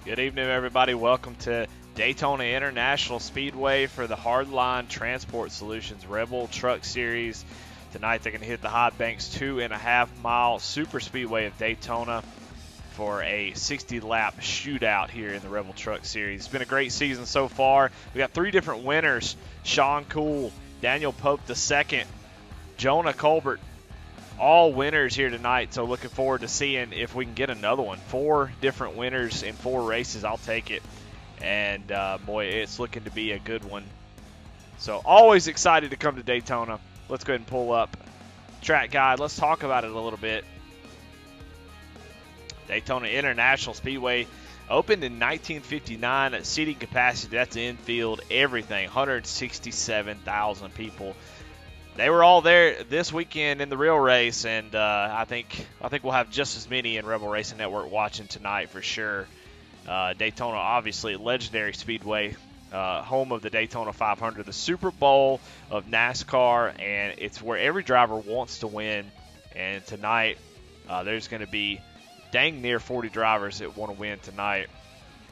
Good evening, everybody. Welcome to Daytona International Speedway for the Hardline Transport Solutions Rebel Truck Series. Tonight, they're going to hit the Hot Banks 2.5-mile Super Speedway of Daytona for a 60-lap shootout here in the Rebel Truck Series. It's been a great season so far. We got three different winners: Sean Cool, Daniel Pope II, Jonah Colbert, all winners here tonight, so looking forward to seeing if we can get another one. 4 different winners in 4 races. I'll take it. And, boy, it's looking to be a good one. So always excited to come to Daytona. Let's go ahead and pull up track guide. Let's talk about it a little bit. Daytona International Speedway opened in 1959 at seating capacity. That's infield, everything, 167,000 people. They were all there this weekend in the real race, and I think we'll have just as many in Rebel Racing Network watching tonight for sure. Daytona, obviously, legendary speedway, home of the Daytona 500, the Super Bowl of NASCAR, and it's where every driver wants to win. And tonight, there's going to be dang near 40 drivers that want to win tonight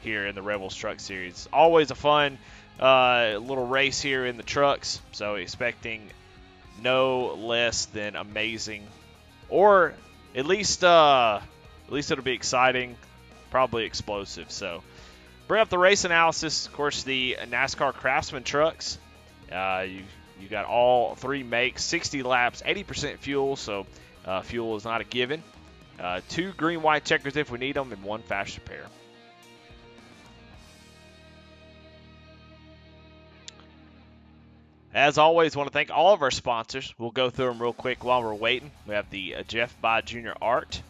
here in the Rebels Truck Series. Always a fun little race here in the trucks, so expecting no less than amazing, or at least it'll be exciting, probably explosive. So bring up the race analysis. Of course, the NASCAR Craftsman trucks. You got all 3 makes, 60 laps, 80% fuel. So fuel is not a given. 2 green white checkers if we need them, and 1 fast repair. As always, want to thank all of our sponsors. We'll go through them real quick while we're waiting. We have the Jeff By Jr. Art.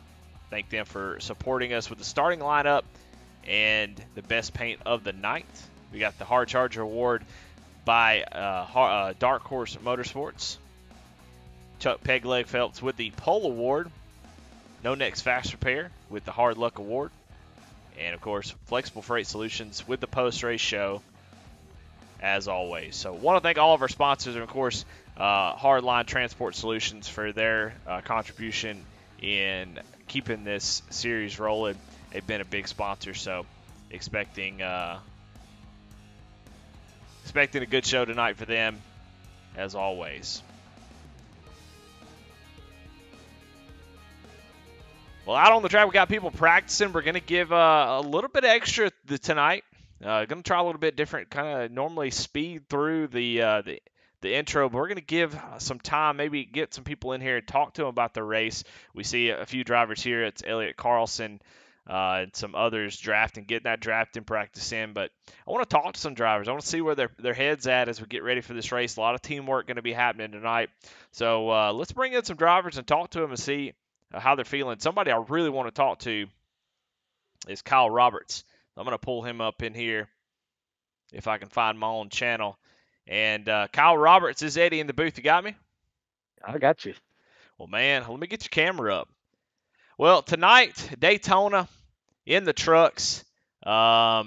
Thank them for supporting us with the starting lineup and the best paint of the night. We got the Hard Charger Award by Dark Horse Motorsports. Chuck Pegleg Phelps with the Pole Award. No Next Fast Repair with the Hard Luck Award. And, of course, Flexible Freight Solutions with the Post-Race Show, as always. So want to thank all of our sponsors, and of course Hardline Transport Solutions for their contribution in keeping this series rolling. They've been a big sponsor, so expecting a good show tonight for them, as always. Well, out on the track, we got people practicing. We're going to give a little bit extra tonight. Going to try a little bit different, kind of normally speed through the intro, but we're going to give some time, maybe get some people in here and talk to them about the race. We see a few drivers here. It's Elliott Carlson and some others getting that drafting practice in. But I want to talk to some drivers. I want to see where their head's at as we get ready for this race. A lot of teamwork going to be happening tonight. So let's bring in some drivers and talk to them and see how they're feeling. Somebody I really want to talk to is Kyle Roberts. I'm going to pull him up in here if I can find my own channel. And Kyle Roberts is Eddie in the booth. You got me? I got you. Well, man, let me get your camera up. Well, tonight, Daytona in the trucks. How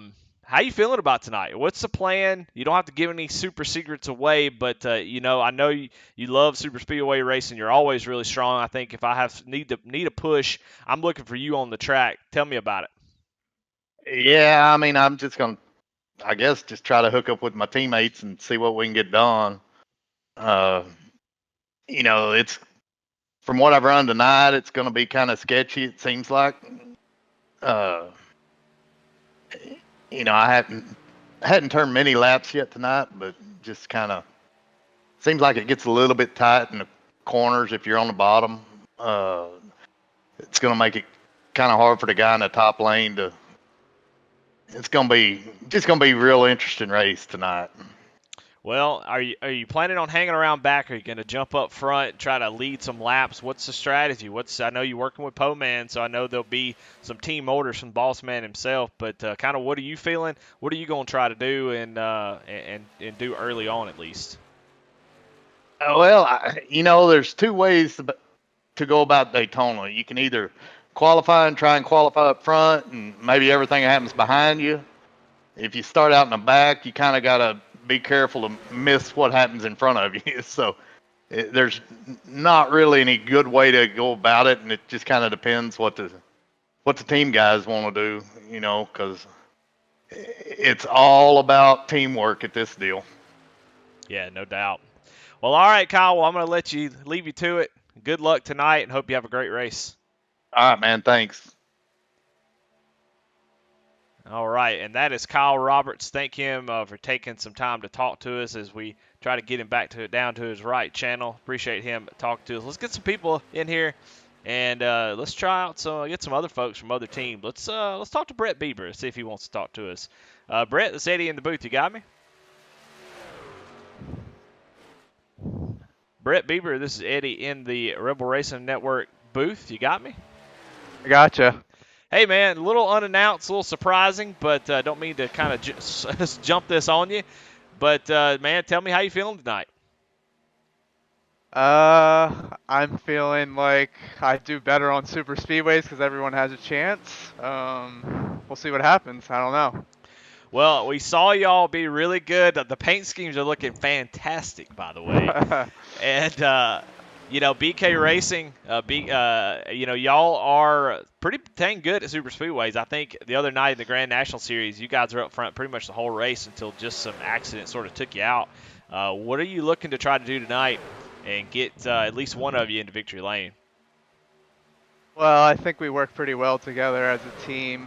you feeling about tonight? What's the plan? You don't have to give any super secrets away, but I know you love super speedway racing. You're always really strong. I think if I need a push, I'm looking for you on the track. Tell me about it. Yeah, I mean, I'm just going to, I guess, just try to hook up with my teammates and see what we can get done. It's from what I've run tonight, it's going to be kind of sketchy, it seems like. I hadn't turned many laps yet tonight, but just kind of seems like it gets a little bit tight in the corners if you're on the bottom. It's going to make it kind of hard for the guy in the top lane to. It's going to be real interesting race tonight. Well, are you planning on hanging around back? Are you going to jump up front and try to lead some laps? What's the strategy? I know you're working with Po-Man, so I know there'll be some team orders from Boss Man himself. But kind of, what are you feeling? What are you going to try to do and do early on at least? There's 2 ways to go about Daytona. You can either qualify and try and qualify up front, and maybe everything happens behind you. If you start out in the back, you kind of got to be careful to miss what happens in front of you. So there's not really any good way to go about it, and it just kind of depends what the team guys want to do, because It's all about teamwork at this deal. Yeah, no doubt. Well, all right, Kyle. Well, I'm going to leave you to it. Good luck tonight, and hope you have a great race. All right, man. Thanks. All right, and that is Kyle Roberts. Thank him for taking some time to talk to us as we try to get him down to his right channel. Appreciate him talking to us. Let's get some people in here, and let's try out get some other folks from other teams. Let's talk to Brett Bieber, see if he wants to talk to us. Brett, this is Eddie in the booth. You got me? Brett Bieber, this is Eddie in the Rebel Racing Network booth. You got me? I gotcha. Hey, man, a little unannounced, a little surprising, but don't mean to kind of jump this on you. But, man, tell me how you feeling tonight. I'm feeling like I do better on super speedways because everyone has a chance. We'll see what happens. I don't know. Well, we saw y'all be really good. The paint schemes are looking fantastic, by the way. And, BK Racing, y'all are pretty dang good at super speedways. I think the other night in the Grand National Series, you guys were up front pretty much the whole race until just some accident sort of took you out. What are you looking to try to do tonight and get at least one of you into victory lane? Well, I think we work pretty well together as a team.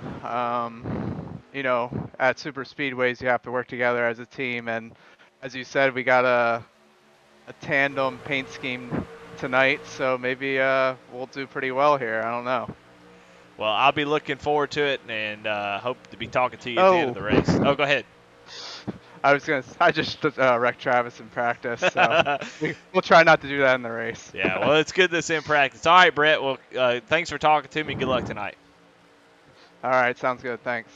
At super speedways, you have to work together as a team, and as you said, we got a tandem paint scheme tonight, so maybe we'll do pretty well here. I don't know. Well, I'll be looking forward to it, and hope to be talking to you at the end of the race. Oh, go ahead. I just wrecked Travis in practice, so we'll try not to do that in the race. Yeah, well, it's good this in practice. All right, Brett. Well, thanks for talking to me. Good luck tonight. All right, sounds good. Thanks.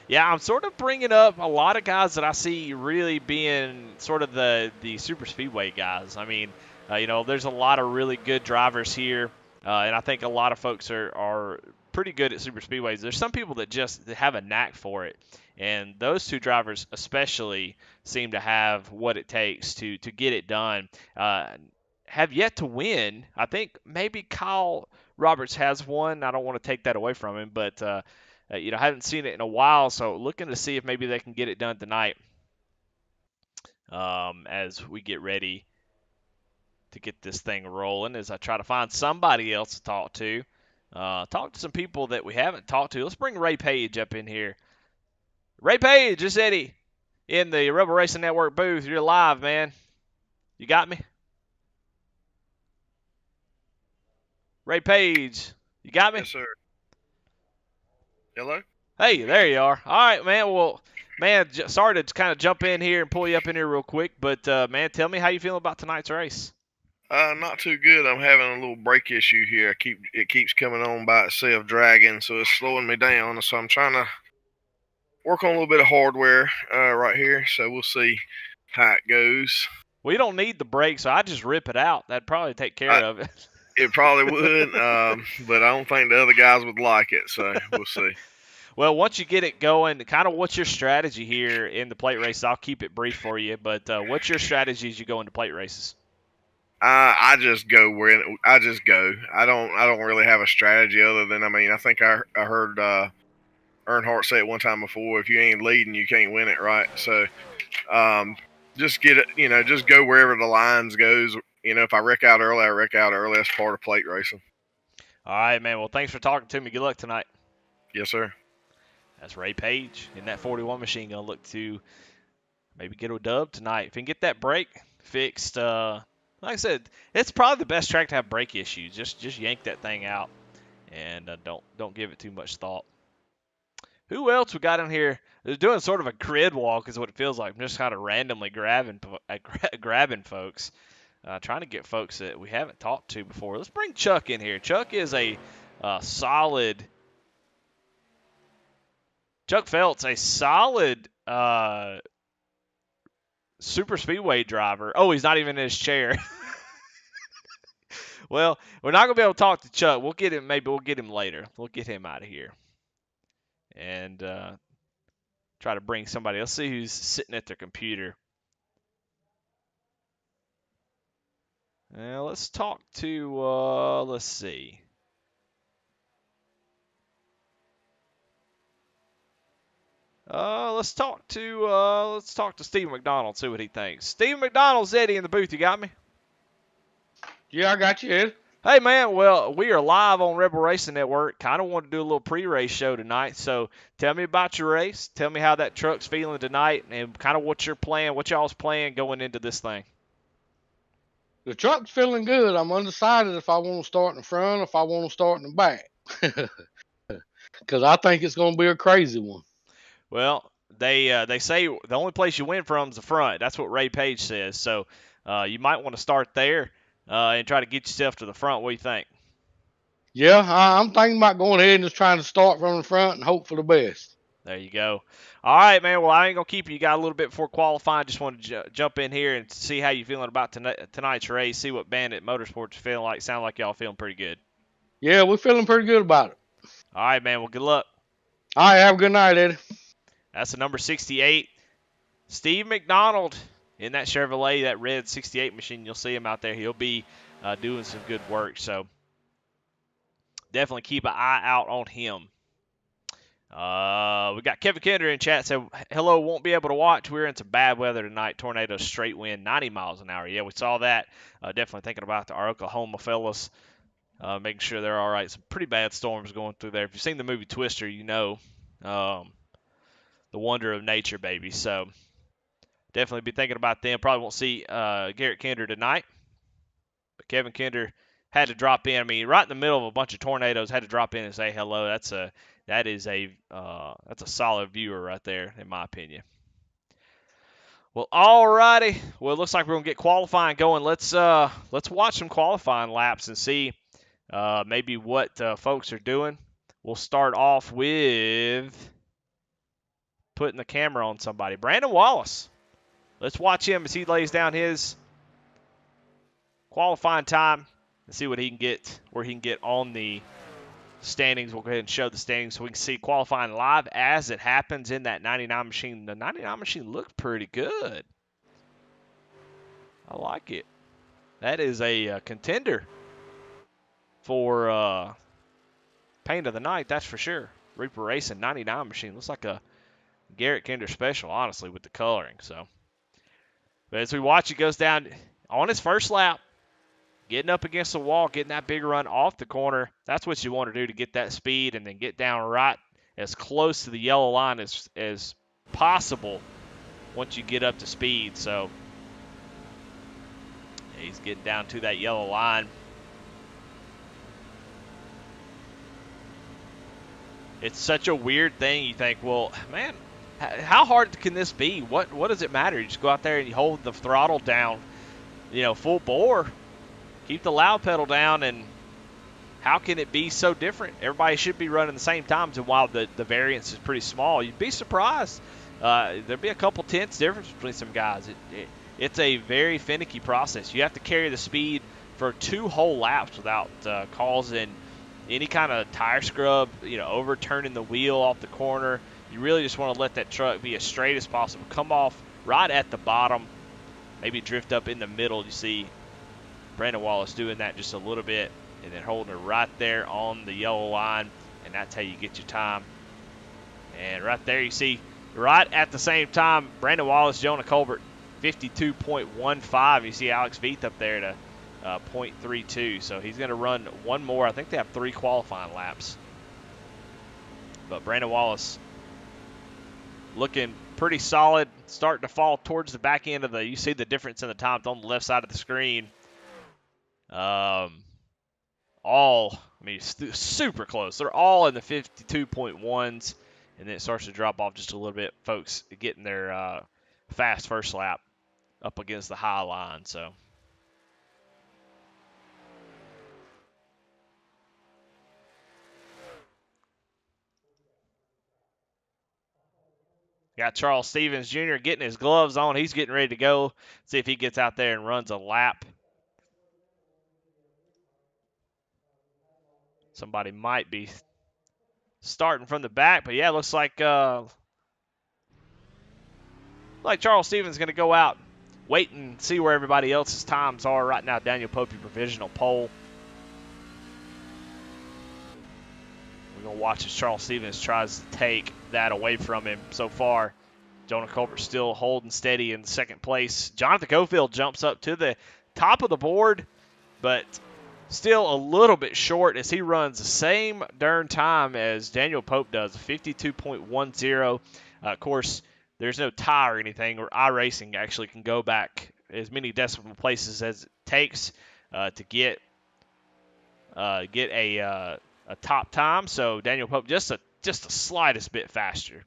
Yeah, I'm sort of bringing up a lot of guys that I see really being sort of the super speedway guys. I mean, there's a lot of really good drivers here, and I think a lot of folks are pretty good at super speedways. There's some people that just have a knack for it, and those two drivers especially seem to have what it takes to get it done. Have yet to win. I think maybe Kyle Roberts has one. I don't want to take that away from him, but I haven't seen it in a while, so looking to see if maybe they can get it done tonight as we get ready to get this thing rolling, as I try to find somebody else to talk to. Talk to some people that we haven't talked to. Let's bring Ray Page up in here. Ray Page, this is Eddie in the Rebel Racing Network booth. You're live, man. You got me? Ray Page, you got me? Yes, sir. Hello? Hey, there you are. All right, man. Well, man, sorry to kind of jump in here and pull you up in here real quick, but, man, tell me how you feeling about tonight's race. Not too good. I'm having a little brake issue here. It keeps coming on by itself, dragging, so it's slowing me down. So I'm trying to work on a little bit of hardware right here. So we'll see how it goes. Well, you don't need the brake, so I just rip it out. That'd probably take care of it. It probably would, but I don't think the other guys would like it. So we'll see. Well, once you get it going, kind of what's your strategy here in the plate races? I'll keep it brief for you, but what's your strategy as you go into plate races? I just go where I just go. I don't really have a strategy other than I think I heard Earnhardt say it one time before. If you ain't leading, you can't win it, right? So just get it. Just go wherever the lines goes. If I wreck out early, I wreck out early. That's part of plate racing. All right, man. Well, thanks for talking to me. Good luck tonight. Yes, sir. That's Ray Page in that 41 machine. Going to look to maybe get a dub tonight. If he can get that brake fixed, like I said, it's probably the best track to have brake issues. Just yank that thing out and don't give it too much thought. Who else we got in here? They're doing sort of a grid walk is what it feels like. I'm just kind of randomly grabbing folks. Trying to get folks that we haven't talked to before. Let's bring Chuck in here. Chuck is a solid. Chuck Felt's a solid super speedway driver. Oh, he's not even in his chair. Well, we're not gonna be able to talk to Chuck. We'll get him. Maybe we'll get him later. We'll get him out of here and try to bring somebody. Let's see who's sitting at their computer. Let's talk to, let's see. Let's talk to Steve McDonald, see what he thinks. Steve McDonald's Eddie in the booth. You got me? Yeah, I got you, Ed. Hey, man, well, we are live on Rebel Racing Network. Kind of wanted to do a little pre-race show tonight, so tell me about your race. Tell me how that truck's feeling tonight and kind of what you're playing, what y'all's playing going into this thing. The truck's feeling good. I'm undecided if I want to start in the front or if I want to start in the back. Because I think it's going to be a crazy one. Well, they say the only place you win from is the front. That's what Ray Page says. So you might want to start there and try to get yourself to the front. What do you think? Yeah, I'm thinking about going ahead and just trying to start from the front and hope for the best. There you go. All right, man. Well, I ain't going to keep you. You got a little bit before qualifying. Just wanted to jump in here and see how you feeling about tonight's race, see what Bandit Motorsports is feeling like. Sound like y'all feeling pretty good. Yeah, we're feeling pretty good about it. All right, man. Well, good luck. All right, have a good night, Eddie. That's the number 68, Steve McDonald in that Chevrolet, that red 68 machine. You'll see him out there. He'll be doing some good work. So definitely keep an eye out on him. We got Kevin Kinder in chat. Said, hello, won't be able to watch. We're in some bad weather tonight. Tornado, straight wind, 90 miles an hour. Yeah, we saw that. Definitely thinking about our Oklahoma fellas, making sure they're all right. Some pretty bad storms going through there. If you've seen the movie Twister, you know the wonder of nature, baby. So definitely be thinking about them. Probably won't see Garrett Kinder tonight. But Kevin Kinder had to drop in. I mean, right in the middle of a bunch of tornadoes, had to drop in and say hello. That's a solid viewer right there, in my opinion. Well, alrighty. Well, it looks like we're gonna get qualifying going. Let's watch some qualifying laps and see maybe what folks are doing. We'll start off with putting the camera on somebody. Brandon Wallace. Let's watch him as he lays down his qualifying time and see what he can get, where he can get on the standings. We'll go ahead and show the standings so we can see qualifying live as it happens in that 99 machine. The 99 machine looked pretty good. I like it. That is a contender for paint of the night, that's for sure. Reaper Racing 99 machine looks like a Garrett Kinder special, honestly, with the coloring. So, but as we watch, it goes down on his first lap, getting up against the wall, getting that big run off the corner. That's what you want to do to get that speed and then get down right as close to the yellow line as possible once you get up to speed. So he's getting down to that yellow line. It's such a weird thing. You think, well, man, how hard can this be? What does it matter? You just go out there and you hold the throttle down, full bore. Keep the loud pedal down, and how can it be so different? Everybody should be running the same times, and while the variance is pretty small, you'd be surprised. There'd be a couple tenths difference between some guys. It's a very finicky process. You have to carry the speed for 2 whole laps without causing any kind of tire scrub, overturning the wheel off the corner. You really just want to let that truck be as straight as possible. Come off right at the bottom, maybe drift up in the middle. You see Brandon Wallace doing that just a little bit and then holding it right there on the yellow line, and that's how you get your time. And right there you see, right at the same time, Brandon Wallace, Jonah Colbert, 52.15. You see Alex Veith up there to 0.32. So he's going to run one more. I think they have 3 qualifying laps. But Brandon Wallace looking pretty solid, starting to fall towards the back end of you see the difference in the times on the left side of the screen. Super close. They're all in the 52.1s, and then it starts to drop off just a little bit. Folks getting their fast first lap up against the high line. So got Charles Stevens Jr. getting his gloves on. He's getting ready to go. See if he gets out there and runs a lap. Somebody might be starting from the back, but yeah, it looks like Charles Stevens is going to go out, wait and see where everybody else's times are. Right now, Daniel Popey provisional pole. We're going to watch as Charles Stevens tries to take that away from him so far. Jonah Culver still holding steady in second place. Jonathan Cofield jumps up to the top of the board, but still a little bit short as he runs the same darn time as Daniel Pope does, 52.10. Of course, there's no tie or anything, or iRacing actually can go back as many decimal places as it takes to get a top time. So Daniel Pope just the slightest bit faster.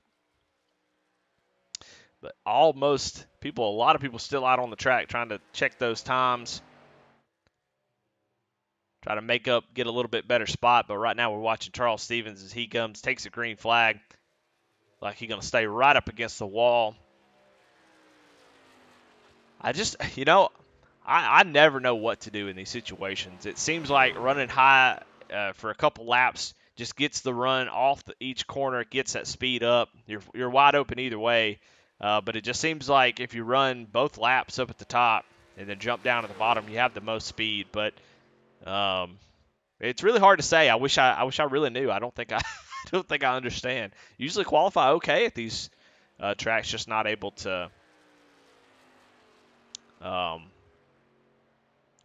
But a lot of people still out on the track trying to check those times. Try to get a little bit better spot. But right now we're watching Charles Stevens as he takes a green flag. Like he's going to stay right up against the wall. I never know what to do in these situations. It seems like running high for a couple laps just gets the run off each corner, gets that speed up. You're wide open either way. But it just seems like if you run both laps up at the top and then jump down at the bottom, you have the most speed. But it's really hard to say. I wish I really knew. I don't think I understand. Usually qualify okay at these tracks, just not able to. Not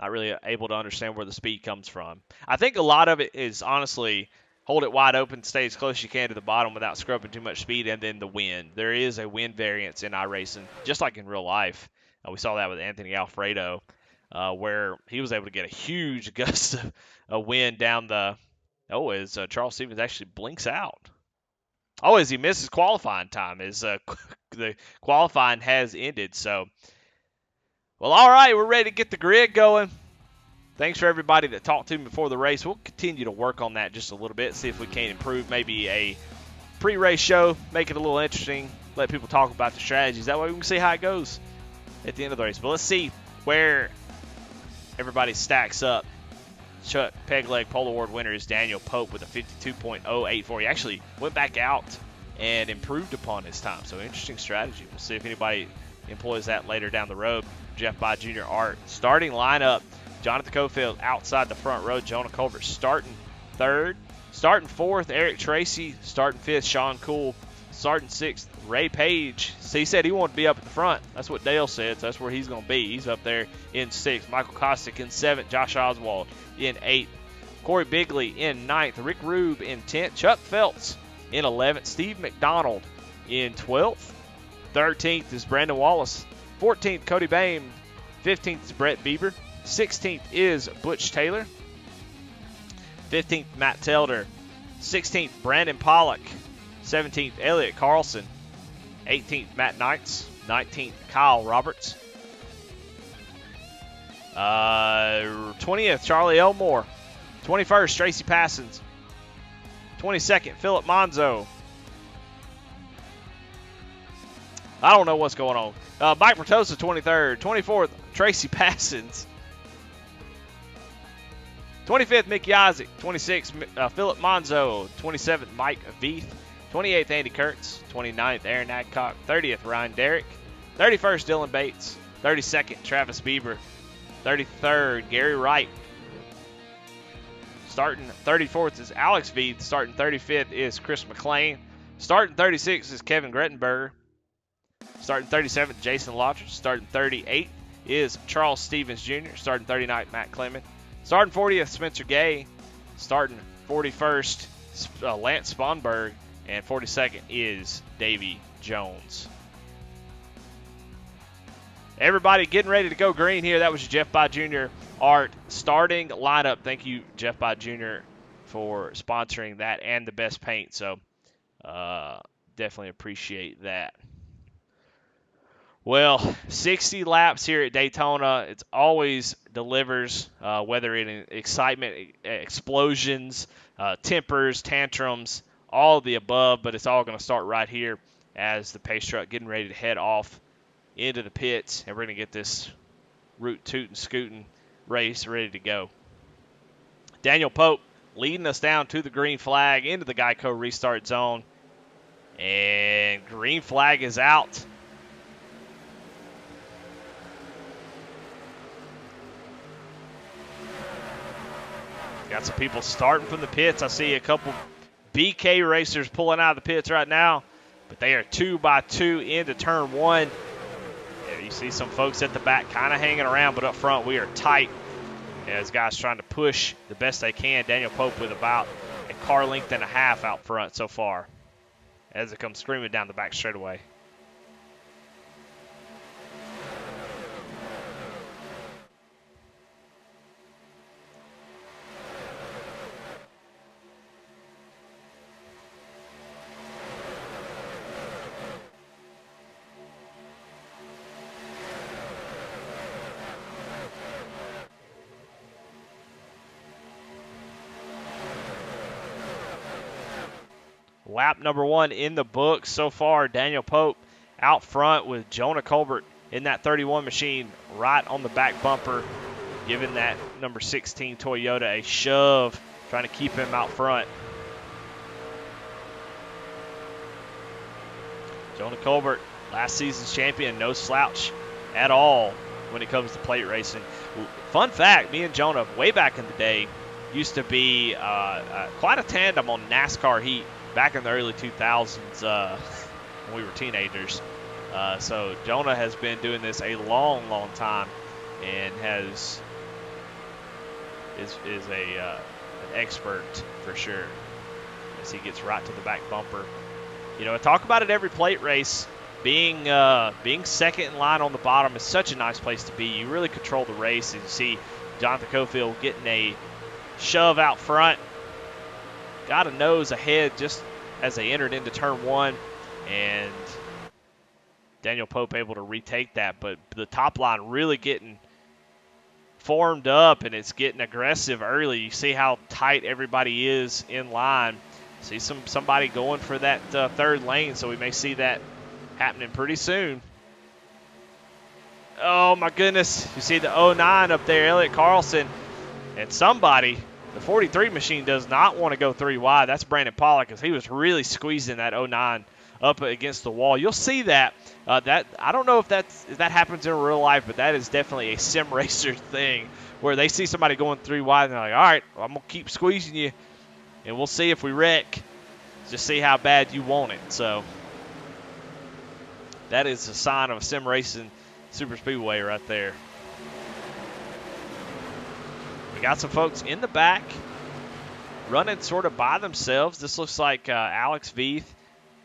really able to understand where the speed comes from. I think a lot of it is honestly hold it wide open, stay as close as you can to the bottom without scrubbing too much speed, and then the wind. There is a wind variance in iRacing, just like in real life. We saw that with Anthony Alfredo, where he was able to get a huge gust of wind down as Charles Stevens actually blinks out. As he misses qualifying time, as the qualifying has ended. So, well, all right, we're ready to get the grid going. Thanks for everybody that talked to me before the race. We'll continue to work on that just a little bit, see if we can improve maybe a pre-race show, make it a little interesting, let people talk about the strategies. That way we can see how it goes at the end of the race. But let's see where everybody stacks up. Chuck Pegleg Pole Award winner is Daniel Pope with a 52.084. He actually went back out and improved upon his time. So interesting strategy. We'll see if anybody employs that later down the road. Jeff By Jr. Art. Starting lineup. Jonathan Cofield outside the front row. Jonah Culver starting third. Starting fourth, Eric Tracy. Starting fifth, Sean Cool. Starting sixth, Ray Page. So he said he wanted to be up at the front. That's what Dale said, so that's where he's going to be. He's up there in sixth. Michael Kostick in seventh. Josh Oswald in eighth. Corey Bigley in ninth. Rick Rube in 10th. Chuck Phelps in 11th. Steve McDonald in 12th. 13th is Brandon Wallace. 14th, Cody Bain. 15th is Brett Bieber. 16th is Butch Taylor. 15th, Matt Telder. 16th, Brandon Pollock. 17th, Elliott Carlson. 18th, Matt Knights. 19th, Kyle Roberts. 20th, Charlie Elmore. 21st, Tracy Passons. 22nd, Philip Monzo. I don't know what's going on. Mike Bertosa, 23rd. 24th, Tracy Passons. 25th, Mickey Isaac. 26th, Philip Monzo. 27th, Mike Veith. 28th, Andy Kurtz. 29th, Aaron Adcock. 30th, Ryan Derrick. 31st, Dylan Bates. 32nd, Travis Bieber. 33rd, Gary Wright. Starting 34th is Alex Veith. Starting 35th is Chris McLean. Starting 36th is Kevin Grettenberger. Starting 37th, Jason Lottridge. Starting 38th is Charles Stevens Jr. Starting 39th, Matt Clement. Starting 40th, Spencer Gay. Starting 41st, Lance Sponberg. And 42nd is Davey Jones. Everybody getting ready to go green here. That was your Jeff By Jr. Art starting lineup. Thank you, Jeff By Jr., for sponsoring that and the best paint. So definitely appreciate that. Well, 60 laps here at Daytona. It always delivers, whether in excitement, explosions, tempers, tantrums, all of the above. But it's all going to start right here as the pace truck getting ready to head off into the pits. And we're going to get this root tootin' scootin' race ready to go. Daniel Pope leading us down to the green flag into the Geico restart zone. And green flag is out. Got some people starting from the pits. I see a couple BK racers pulling out of the pits right now. But they are 2 by 2 into turn 1. Yeah, you see some folks at the back kind of hanging around, but up front we are tight. As guys trying to push the best they can. Daniel Pope with about a car length and a half out front so far as it comes screaming down the back straightaway. Lap number 1 in the books so far. Daniel Pope out front with Jonah Colbert in that 31 machine right on the back bumper, giving that number 16 Toyota a shove, trying to keep him out front. Jonah Colbert, last season's champion, no slouch at all when it comes to plate racing. Fun fact, me and Jonah, way back in the day, used to be quite a tandem on NASCAR Heat back in the early 2000s when we were teenagers. So Jonah has been doing this a long, long time and is an expert for sure as he gets right to the back bumper. You know, I talk about it every plate race. Being second in line on the bottom is such a nice place to be. You really control the race. And you see Jonathan Cofield getting a shove out front. Got a nose ahead just as they entered into turn 1, and Daniel Pope able to retake that. But the top line really getting formed up, and it's getting aggressive early. You see how tight everybody is in line. See somebody going for that third lane, so we may see that happening pretty soon. Oh, my goodness. You see the 09 up there, Elliott Carlson, and somebody – the 43 machine does not want to go 3 wide. That's Brandon Pollock, because he was really squeezing that 09 up against the wall. You'll see that. That I don't know if that happens in real life, but that is definitely a sim racer thing where they see somebody going 3 wide and they're like, all right, I'm going to keep squeezing you, and we'll see if we wreck. Just see how bad you want it. So that is a sign of a sim racing super speedway right there. Got some folks in the back running sort of by themselves. This looks like Alex Veith,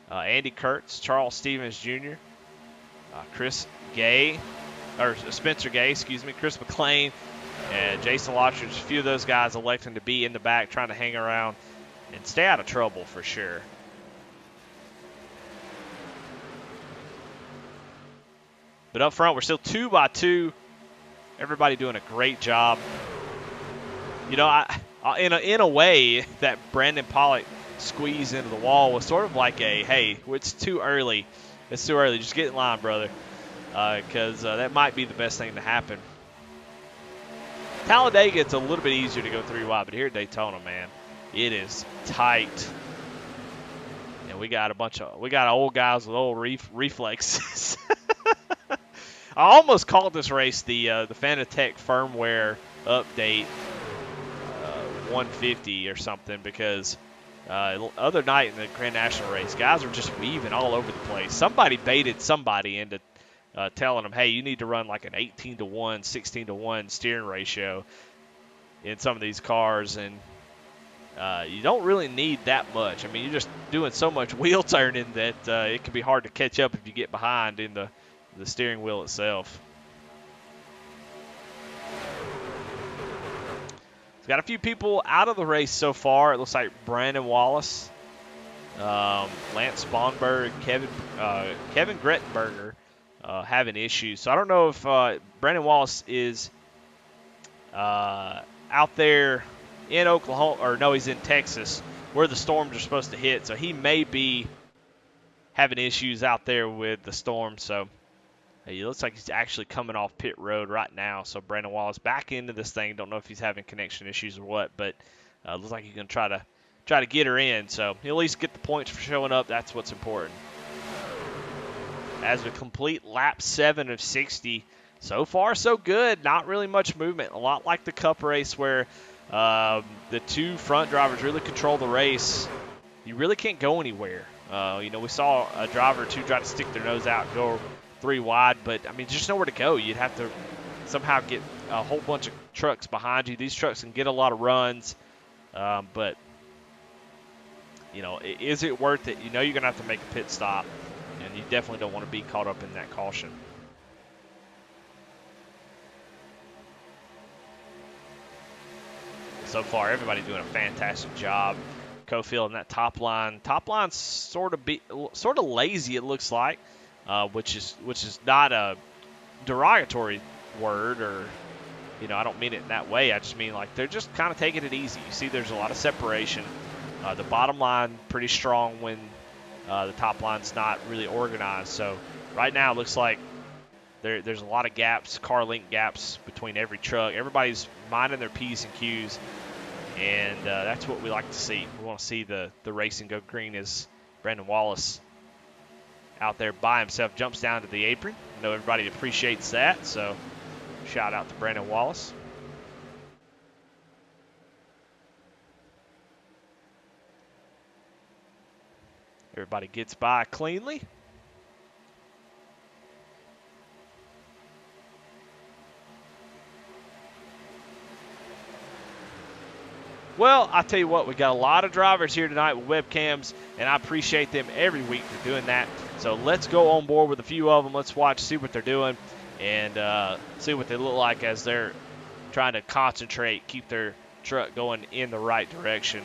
Andy Kurtz, Charles Stevens Jr., Chris Gay, or Spencer Gay, excuse me, Chris McLean, and Jason Lottridge. A few of those guys electing to be in the back, trying to hang around and stay out of trouble for sure. But up front, we're still 2 by 2. Everybody doing a great job. You know, in a way, that Brandon Pollock squeeze into the wall was sort of like a, hey, it's too early. It's too early. Just get in line, brother, because that might be the best thing to happen. Talladega, it's a little bit easier to go 3 wide, but here at Daytona, man, it is tight. And we got old guys with old reflexes. I almost called this race the Fanatec firmware update 150 or something, because other night in the Grand National race, guys were just weaving all over the place. Somebody baited somebody into telling them, hey, you need to run like an 18-1, 16-1 steering ratio in some of these cars, and you don't really need that much. I mean, you're just doing so much wheel turning that it can be hard to catch up if you get behind in the steering wheel itself. Got a few people out of the race so far. It looks like Brandon Wallace, Lance Sponberg, Kevin Grettenberger having issues. So I don't know if Brandon Wallace is out there in Oklahoma, or no, he's in Texas where the storms are supposed to hit. So he may be having issues out there with the storm. So it looks like he's actually coming off pit road right now. So Brandon Wallace back into this thing. Don't know if he's having connection issues or what, but looks like he's going to try to get her in. So he'll at least get the points for showing up. That's what's important. As we complete lap 7 of 60, so far so good. Not really much movement. A lot like the Cup race where the two front drivers really control the race. You really can't go anywhere. We saw a driver or two try to stick their nose out and go 3 wide, but, I mean, just nowhere to go. You'd have to somehow get a whole bunch of trucks behind you. These trucks can get a lot of runs, but, is it worth it? You're going to have to make a pit stop, and you definitely don't want to be caught up in that caution. So far, everybody doing a fantastic job. Cofield in that top line. Top line's sort of lazy, it looks like, which is not a derogatory word, or I don't mean it in that way. I just mean like they're just kind of taking it easy. You see, there's a lot of separation. The bottom line pretty strong when the top line's not really organized. So right now, it looks like there's a lot of gaps, car link gaps between every truck. Everybody's minding their P's and Q's. And that's what we like to see. We want to see the racing go green as Brandon Wallace out there by himself jumps down to the apron. I know everybody appreciates that, so shout out to Brandon Wallace. Everybody gets by cleanly. Well, I tell you what, we got a lot of drivers here tonight with webcams, and I appreciate them every week for doing that. So let's go on board with a few of them. Let's watch, see what they're doing, and see what they look like as they're trying to concentrate, keep their truck going in the right direction.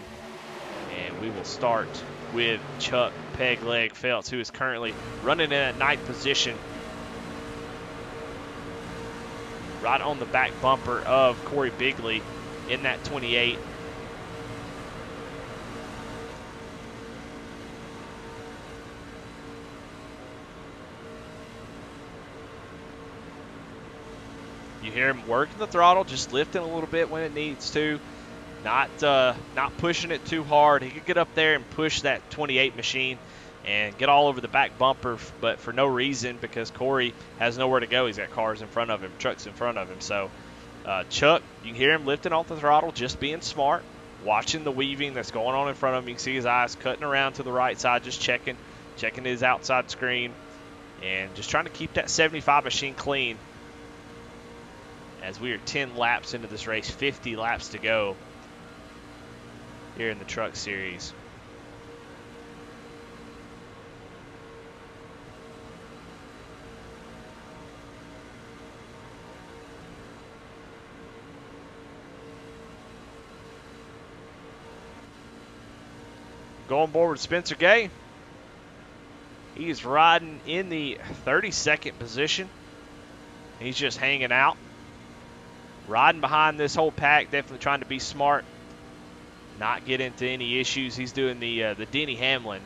And we will start with Chuck Pegleg Phelps, who is currently running in at 9th position, right on the back bumper of Corey Bigley in that 28. You hear him working the throttle, just lifting a little bit when it needs to, not pushing it too hard. He could get up there and push that 28 machine and get all over the back bumper, but for no reason, because Corey has nowhere to go. He's got cars in front of him, trucks in front of him. So Chuck, you can hear him lifting off the throttle, just being smart, watching the weaving that's going on in front of him. You can see his eyes cutting around to the right side, just checking his outside screen, and just trying to keep that 75 machine clean. As we are 10 laps into this race, 50 laps to go here in the Truck Series. Going forward, Spencer Gay. He's riding in the 32nd position. He's just hanging out. Riding behind this whole pack, definitely trying to be smart, not get into any issues. He's doing the Denny Hamlin.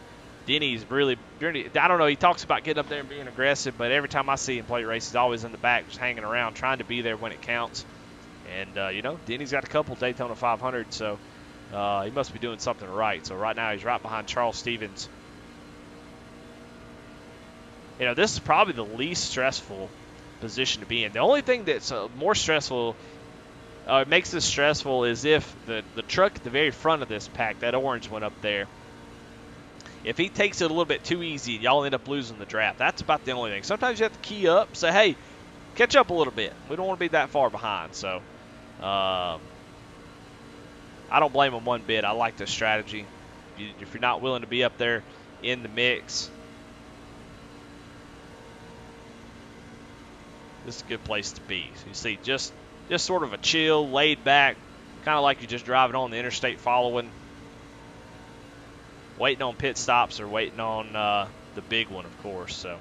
Denny's really, I don't know, he talks about getting up there and being aggressive, but every time I see him play race, he's always in the back, just hanging around, trying to be there when it counts. And, Denny's got a couple Daytona 500, so he must be doing something right. So right now he's right behind Charles Stevens. This is probably the least stressful position to be in. The only thing that's more stressful, makes this stressful, is if the truck at the very front of this pack, that orange one up there, if he takes it a little bit too easy, y'all end up losing the draft. That's about the only thing. Sometimes you have to key up, say, hey, catch up a little bit. We don't want to be that far behind. So I don't blame him one bit. I like this strategy. If you're not willing to be up there in the mix, this is a good place to be. So you see, just sort of a chill, laid back, kind of like you're just driving on the interstate following, waiting on pit stops or waiting on the big one, of course. So,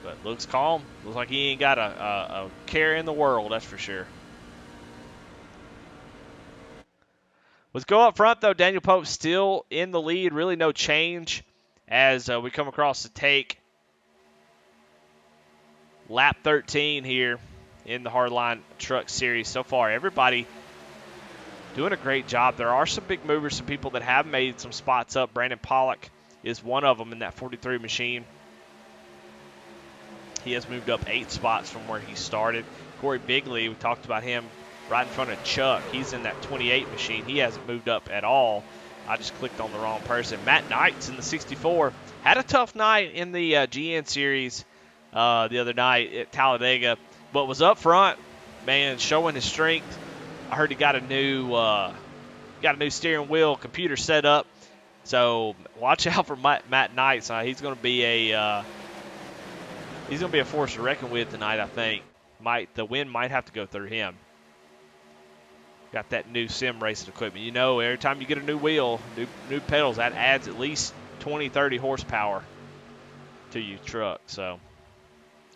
but looks calm. Looks like he ain't got a care in the world, that's for sure. Let's go up front, though. Daniel Pope still in the lead. Really no change as we come across the take. Lap 13 here in the Hardline Truck Series so far. Everybody doing a great job. There are some big movers, some people that have made some spots up. Brandon Pollock is one of them in that 43 machine. He has moved up 8 spots from where he started. Corey Bigley, we talked about him right in front of Chuck. He's in that 28 machine. He hasn't moved up at all. I just clicked on the wrong person. Matt Knight's in the 64. Had a tough night in the GN Series the other night at Talladega, but was up front, man, showing his strength. I heard he got a new steering wheel computer set up. So watch out for Matt Knight. He's going to be a force to reckon with tonight. I think the win might have to go through him. Got that new sim racing equipment. You know, every time you get a new wheel, new pedals, that adds at least 20, 30 horsepower to your truck. So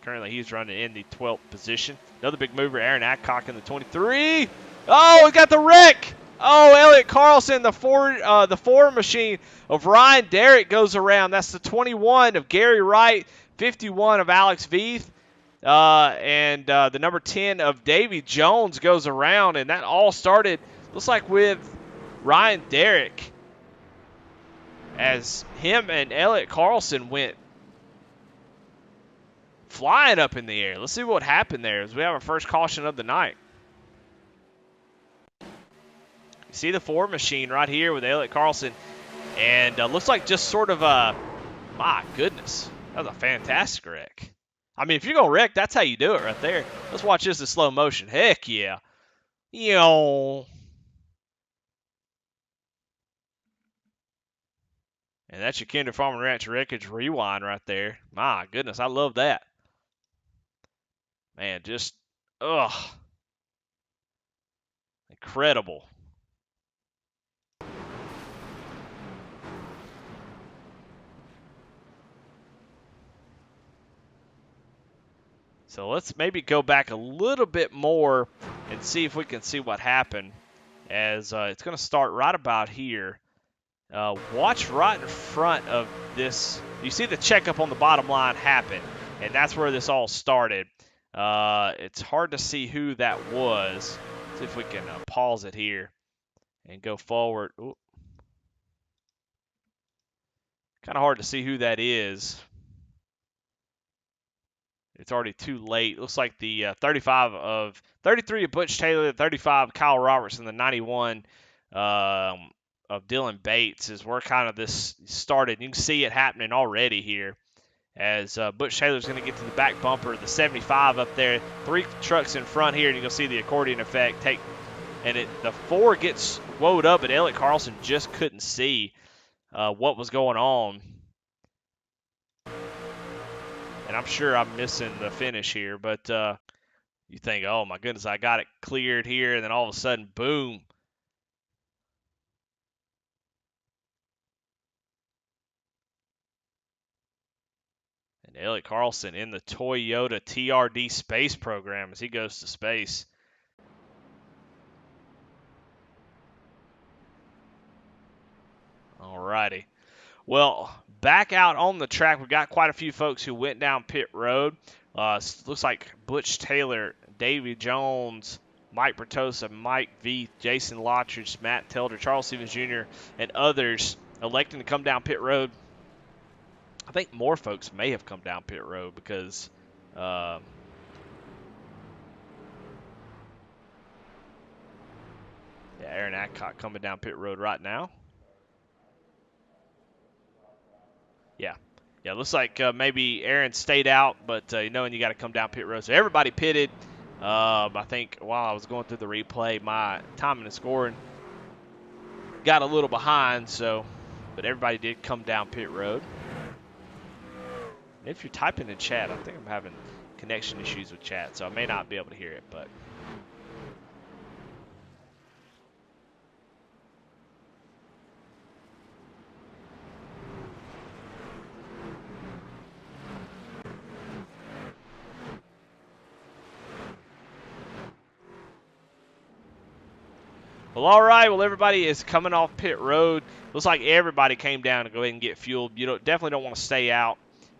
currently he's running in the 12th position. Another big mover, Aaron Adcock in the 23. Oh, he got the wreck. Oh, Elliott Carlson, the Ford machine of Ryan Derrick goes around. That's the 21 of Gary Wright, 51 of Alex Veith, and the number 10 of Davy Jones goes around. And that all started, looks like, with Ryan Derrick, as him and Elliott Carlson went flying up in the air. Let's see what happened there as we have our first caution of the night. You see the Ford machine right here with Elliott Carlson, and looks like just sort of my goodness, that was a fantastic wreck. I mean, if you're going to wreck, that's how you do it right there. Let's watch this in slow motion. Heck yeah. Yo. And that's your Kinder Farm and Ranch Wreckage Rewind right there. My goodness, I love that. Man, just, incredible. So let's maybe go back a little bit more and see if we can see what happened, as it's going to start right about here. Watch right in front of this. You see the checkup on the bottom line happen, and that's where this all started. It's hard to see who that was. Let's see if we can pause it here and go forward. Kind of hard to see who that is. It's already too late. Looks like the 33 of Butch Taylor, the 35 of Kyle Robertson, the 91 of Dylan Bates is where kind of this started. You can see it happening already here, as Butch Taylor's going to get to the back bumper, the 75 up there, 3 trucks in front here, and you're going to see the accordion effect the 4 gets woed up, but Elliott Carlson just couldn't see what was going on. And I'm sure I'm missing the finish here, but you think, oh my goodness, I got it cleared here, and then all of a sudden, boom. And Elliott Carlson in the Toyota TRD space program as he goes to space. All righty. Well, back out on the track, we've got quite a few folks who went down pit road. Looks like Butch Taylor, Davy Jones, Mike Bertosa, Mike Veith, Jason Lottridge, Matt Telder, Charles Stevens Jr., and others electing to come down pit road. I think more folks may have come down pit road because Aaron Adcock coming down pit road right now. Yeah, looks like maybe Aaron stayed out, but knowing you got to come down pit road. So everybody pitted. I think while I was going through the replay, my timing and scoring got a little behind, but everybody did come down pit road. And if you're typing in chat, I think I'm having connection issues with chat, so I may not be able to hear it, but well, all right. Well, everybody is coming off pit road. Looks like everybody came down to go ahead and get fueled. You definitely don't want to stay out,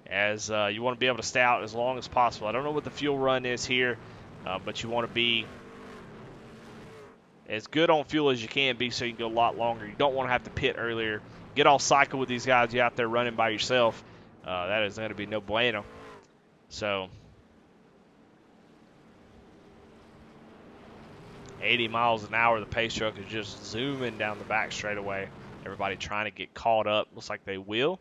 as you want to be able to stay out as long as possible. I don't know what the fuel run is here, but you want to be as good on fuel as you can be so you can go a lot longer. You don't want to have to pit earlier. Get off cycle with these guys. You're out there running by yourself. That is going to be no bueno. So 80 miles an hour, the pace truck is just zooming down the back straightaway. Everybody trying to get caught up. Looks like they will.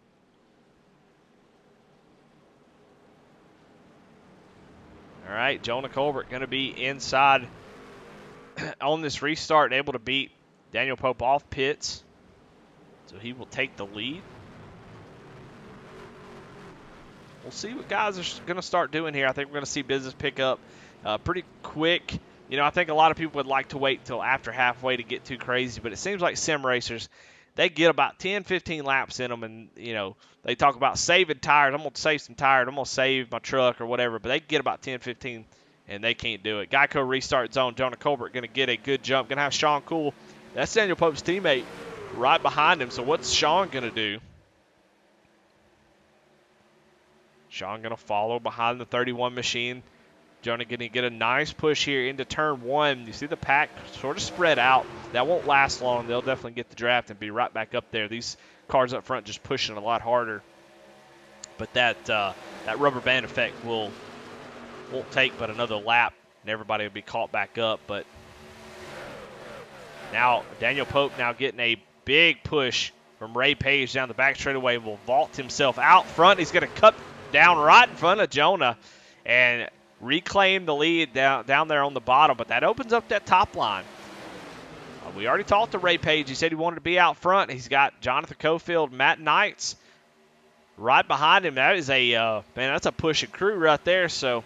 All right, Jonah Colbert going to be inside on this restart and able to beat Daniel Pope off pits. So he will take the lead. We'll see what guys are going to start doing here. I think we're going to see business pick up pretty quick. You know, I think a lot of people would like to wait until after halfway to get too crazy, but it seems like sim racers, they get about 10, 15 laps in them, and, you know, they talk about saving tires. I'm going to save some tires. I'm going to save my truck or whatever, but they get about 10, 15, and they can't do it. Geico restart zone. Jonah Colbert going to get a good jump. Going to have Sean Cool. That's Daniel Pope's teammate right behind him. So what's Sean going to do? Sean going to follow behind the 31 machine. Jonah going to get a nice push here into turn one. You see the pack sort of spread out. That won't last long. They'll definitely get the draft and be right back up there. These cars up front just pushing a lot harder. But that rubber band effect won't take but another lap, and everybody will be caught back up. But now Daniel Pope now getting a big push from Ray Page down the back straightaway, will vault himself out front. He's going to cut down right in front of Jonah and reclaim the lead down there on the bottom, but that opens up that top line. We already talked to Ray Page. He said he wanted to be out front. He's got Jonathan Cofield, Matt Knights right behind him. That is that's a push and crew right there. So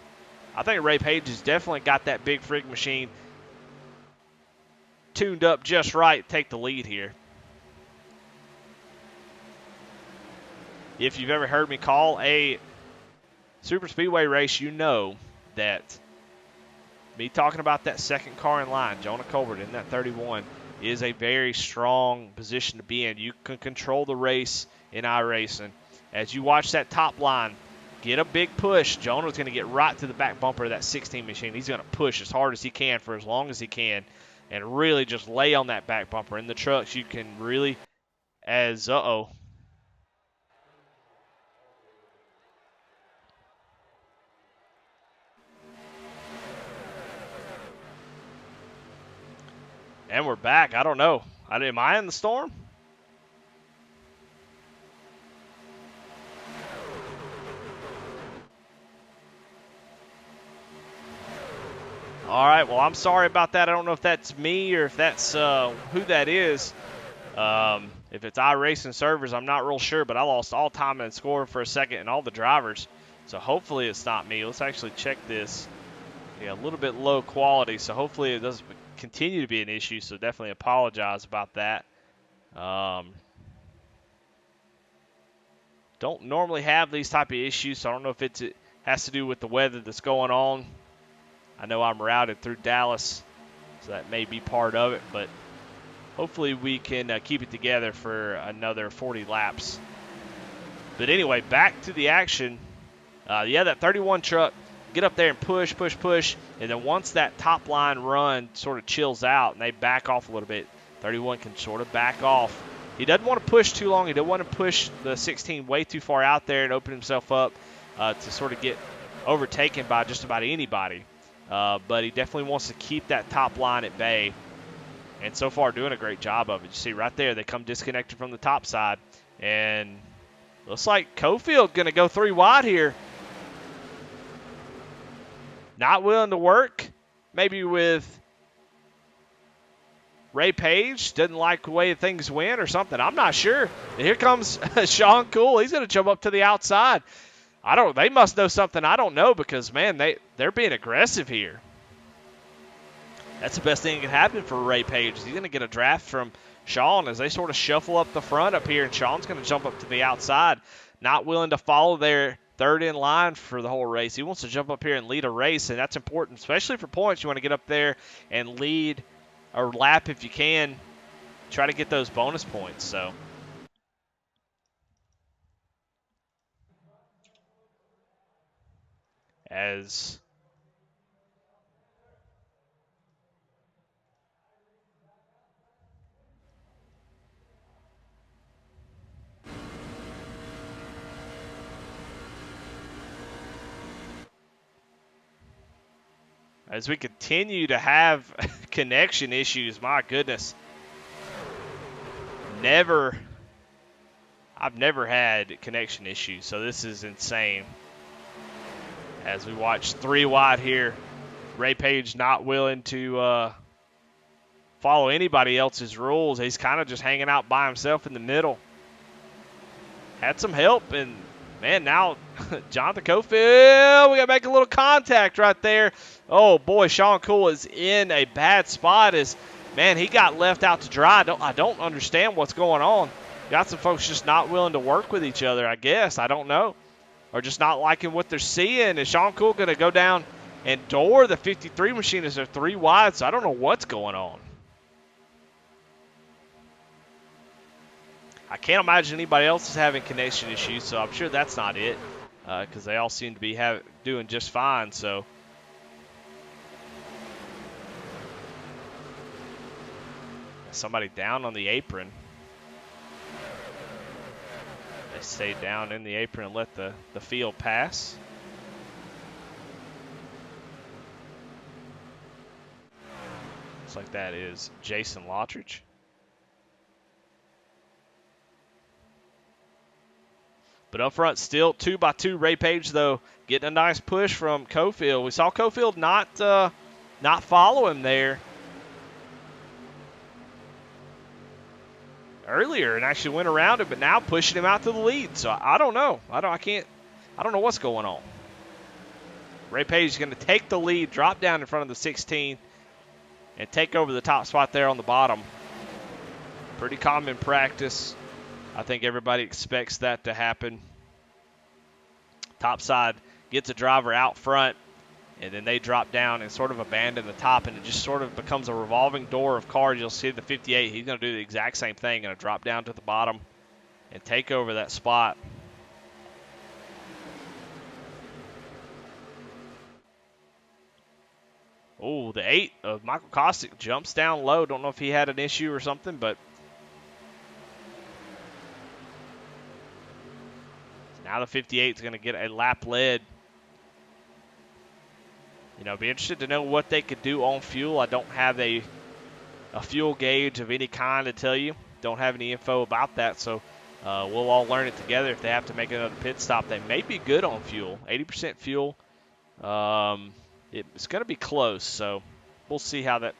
I think Ray Page has definitely got that big frig machine tuned up just right to take the lead here. If you've ever heard me call a super speedway race, you know that me talking about that second car in line, Jonah Colbert in that 31, is a very strong position to be in. You can control the race in iRacing. As you watch that top line get a big push, Jonah's going to get right to the back bumper of that 16 machine. He's going to push as hard as he can for as long as he can and really just lay on that back bumper. In the trucks, you can really, and we're back. I don't know. Am I in the storm? All right. Well, I'm sorry about that. I don't know if that's me or if that's who that is. If it's iRacing servers, I'm not real sure, but I lost all time and score for a second and all the drivers. So hopefully it's not me. Let's actually check this. Yeah, a little bit low quality, so hopefully it doesn't continue to be an issue, so definitely apologize about that. Don't normally have these type of issues, so I don't know if it has to do with the weather that's going on. I know I'm routed through Dallas, so that may be part of it, but hopefully we can keep it together for another 40 laps. But anyway, back to the action. That 31 truck, get up there and push, and then once that top line run sort of chills out and they back off a little bit, 31 can sort of back off. He doesn't want to push too long. He doesn't want to push the 16 way too far out there and open himself up to sort of get overtaken by just about anybody. But he definitely wants to keep that top line at bay. And so far doing a great job of it. You see right there, they come disconnected from the top side. And looks like Cofield going to go 3 wide here. Not willing to work, maybe with Ray Page. Doesn't like the way things went or something. I'm not sure. And here comes Sean Cool. He's going to jump up to the outside. They must know something I don't know because, man, they're being aggressive here. That's the best thing that can happen for Ray Page. He's going to get a draft from Sean as they sort of shuffle up the front up here, and Sean's going to jump up to the outside, not willing to follow their third in line for the whole race. He wants to jump up here and lead a race, and that's important, especially for points. You want to get up there and lead or lap if you can. Try to get those bonus points. So as we continue to have connection issues, my goodness. never had connection issues, so this is insane. As we watch 3 wide here, Ray Page not willing to follow anybody else's rules. He's kind of just hanging out by himself in the middle. Had some help, and man, now Jonathan Cofield, we got to make a little contact right there. Oh boy, Sean Cool is in a bad spot. Man, he got left out to dry. I don't understand what's going on. Got some folks just not willing to work with each other, I guess. I don't know. Or just not liking what they're seeing. Is Sean Cool going to go down and door the 53 machine as they're 3 wide? So I don't know what's going on. I can't imagine anybody else is having connection issues, so I'm sure that's not it, because they all seem to be doing just fine. So somebody down on the apron. They stay down in the apron and let the field pass. Looks like that is Jason Lottridge. But up front, still 2x2. Ray Page, though, getting a nice push from Cofield. We saw Cofield not follow him there earlier and actually went around him, but now pushing him out to the lead. So I don't know. I don't know what's going on. Ray Page is going to take the lead, drop down in front of the 16, and take over the top spot there on the bottom. Pretty common practice. I think everybody expects that to happen. Top side gets a driver out front, and then they drop down and sort of abandon the top, and it just sort of becomes a revolving door of cars. You'll see the 58. He's going to do the exact same thing, going to drop down to the bottom and take over that spot. Oh, the 8 of Michael Kostick jumps down low. Don't know if he had an issue or something, but now the 58 is going to get a lap lead. Be interested to know what they could do on fuel. I don't have a fuel gauge of any kind to tell you. Don't have any info about that, so we'll all learn it together. If they have to make another pit stop, they may be good on fuel. 80% fuel. It's going to be close, so we'll see how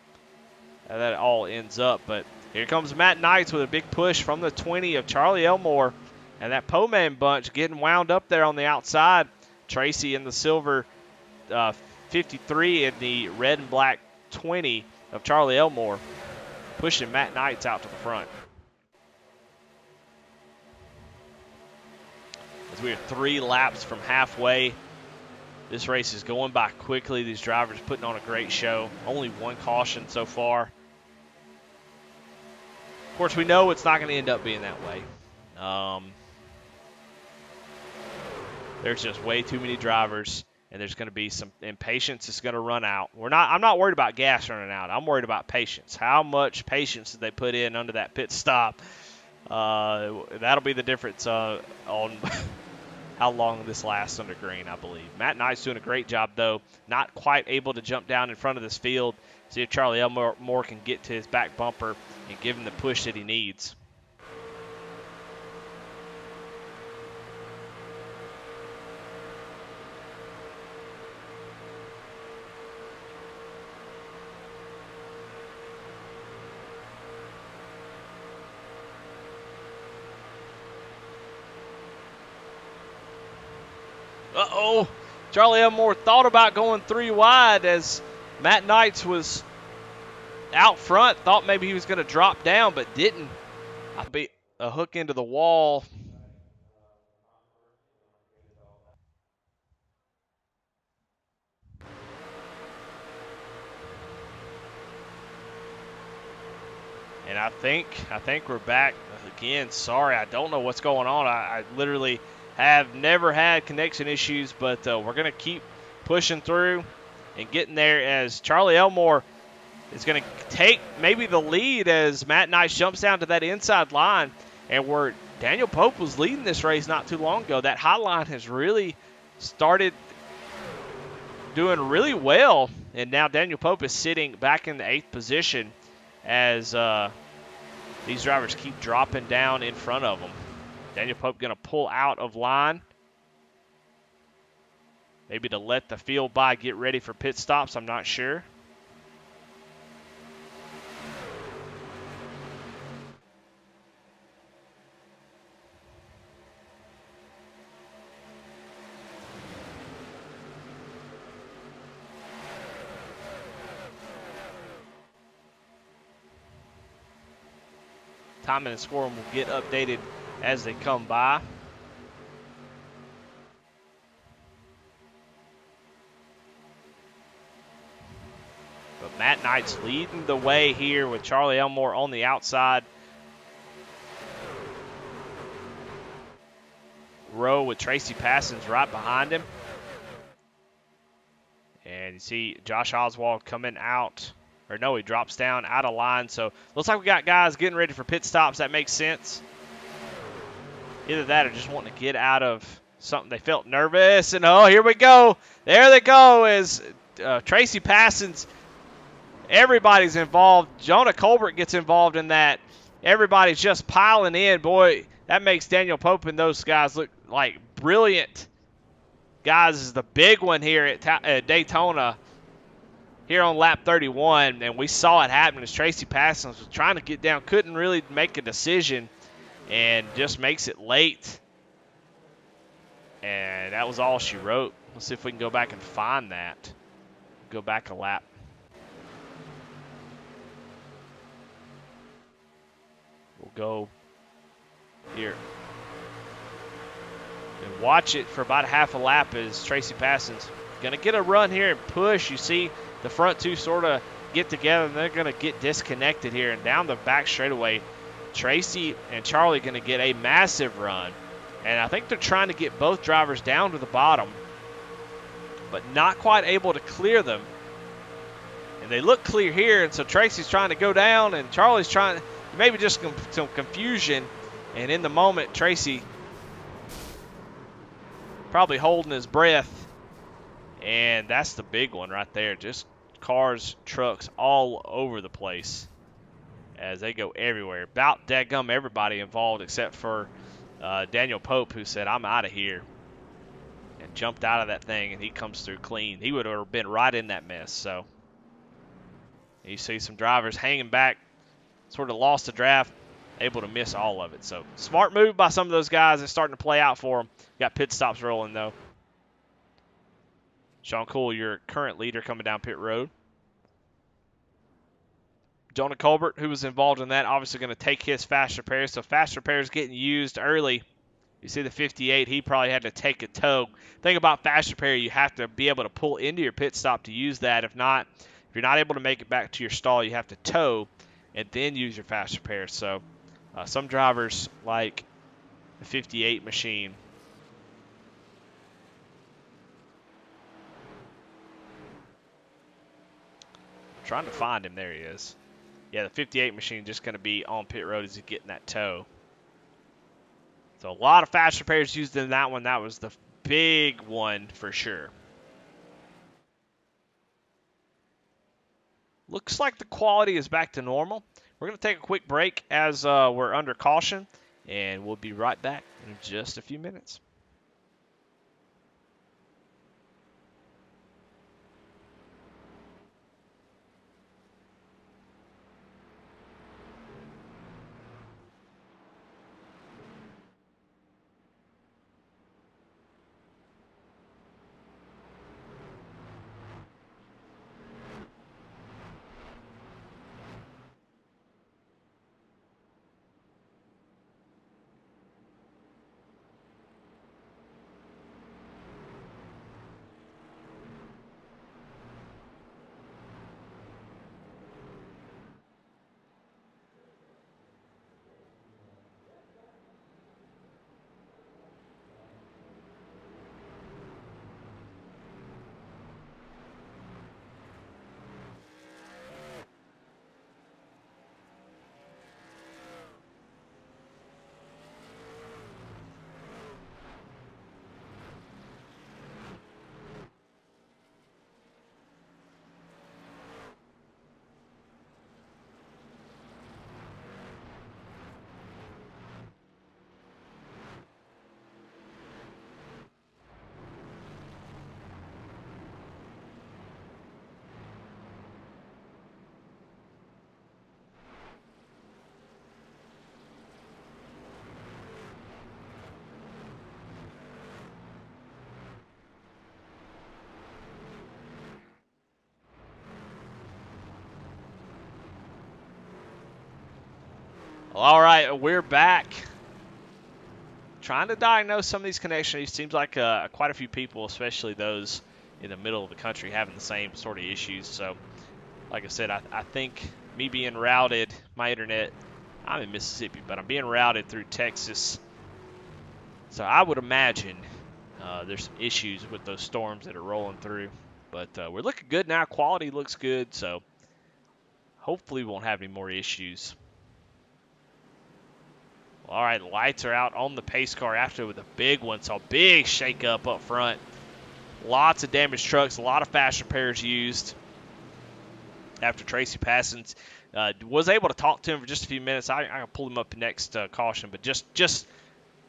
that all ends up. But here comes Matt Knights with a big push from the 20 of Charlie Elmore. And that Poman bunch getting wound up there on the outside. Tracy in the silver 53 and the red and black 20 of Charlie Elmore, pushing Matt Knights out to the front. As we are 3 laps from halfway, this race is going by quickly. These drivers putting on a great show. Only 1 caution so far. Of course, we know it's not going to end up being that way. There's just way too many drivers, and there's going to be some impatience that's going to run out. I'm not worried about gas running out. I'm worried about patience. How much patience did they put in under that pit stop? That'll be the difference on how long this lasts under green, I believe. Matt Knight's doing a great job, though. Not quite able to jump down in front of this field. See if Charlie Elmore can get to his back bumper and give him the push that he needs. Uh-oh. Charlie Elmore thought about going 3 wide as Matt Knights was out front. Thought maybe he was going to drop down, but didn't. I'll be a hook into the wall. And I think we're back again. Sorry, I don't know what's going on. I literally have never had connection issues, but we're going to keep pushing through and getting there as Charlie Elmore is going to take maybe the lead as Matt Knights jumps down to that inside line. And where Daniel Pope was leading this race not too long ago, that hotline has really started doing really well. And now Daniel Pope is sitting back in the 8th position as These drivers keep dropping down in front of them. Daniel Pope going to pull out of line. Maybe to let the field by get ready for pit stops. I'm not sure. Timing and scoring will get updated as they come by. But Matt Knight's leading the way here with Charlie Elmore on the outside. Row with Tracy Passons right behind him. And you see Josh Oswald coming out. Or no, he drops down out of line. So looks like we got guys getting ready for pit stops. That makes sense. Either that or just wanting to get out of something. They felt nervous. And oh, here we go. There they go as Tracy Passons. Everybody's involved. Jonah Colbert gets involved in that. Everybody's just piling in. Boy, that makes Daniel Pope and those guys look like brilliant guys. Is the big one here at Daytona. Here on lap 31, and we saw it happen as Tracy Passons was trying to get down, couldn't really make a decision, and just makes it late. And that was all she wrote. Let's see if we can go back and find that. Go back a lap. We'll go here. And watch it for about a half a lap as Tracy Passons going to get a run here and push. You see the front two sort of get together, and they're going to get disconnected here. And down the back straightaway, Tracy and Charlie going to get a massive run. And I think they're trying to get both drivers down to the bottom, but not quite able to clear them. And they look clear here, and so Tracy's trying to go down, and Charlie's trying, maybe just some confusion. And in the moment, Tracy probably holding his breath. And that's the big one right there. Just cars, trucks all over the place as they go everywhere. About dadgum everybody involved except for Daniel Pope, who said, I'm out of here, and jumped out of that thing, and he comes through clean. He would have been right in that mess. So you see some drivers hanging back, sort of lost the draft, able to miss all of it. So smart move by some of those guys. It's starting to play out for them. Got pit stops rolling, though. Sean Cool, your current leader, coming down pit road. Jonah Colbert, who was involved in that, obviously going to take his fast repairs. So fast repairs getting used early. You see the 58, he probably had to take a tow. Thing about fast repair, you have to be able to pull into your pit stop to use that. If not, if you're not able to make it back to your stall, you have to tow and then use your fast repair. So some drivers like the 58 machine. Trying to find him. There he is. Yeah, the 58 machine just going to be on pit road as he's getting that tow. So a lot of fast repairs used in that one. That was the big one for sure. Looks like the quality is back to normal. We're going to take a quick break as we're under caution, and we'll be right back in just a few minutes. Well, all right, we're back. Trying to diagnose some of these connections. It seems like quite a few people, especially those in the middle of the country, having the same sort of issues. So, like I said, I think me being routed, my internet, I'm in Mississippi, but I'm being routed through Texas. So I would imagine there's some issues with those storms that are rolling through. But we're looking good now. Quality looks good, so hopefully we won't have any more issues. All right, lights are out on the pace car after with a big one. So big shakeup up front. Lots of damaged trucks, a lot of fast repairs used after Tracy Passons was able to talk to him for just a few minutes. I pulled him up next caution, but just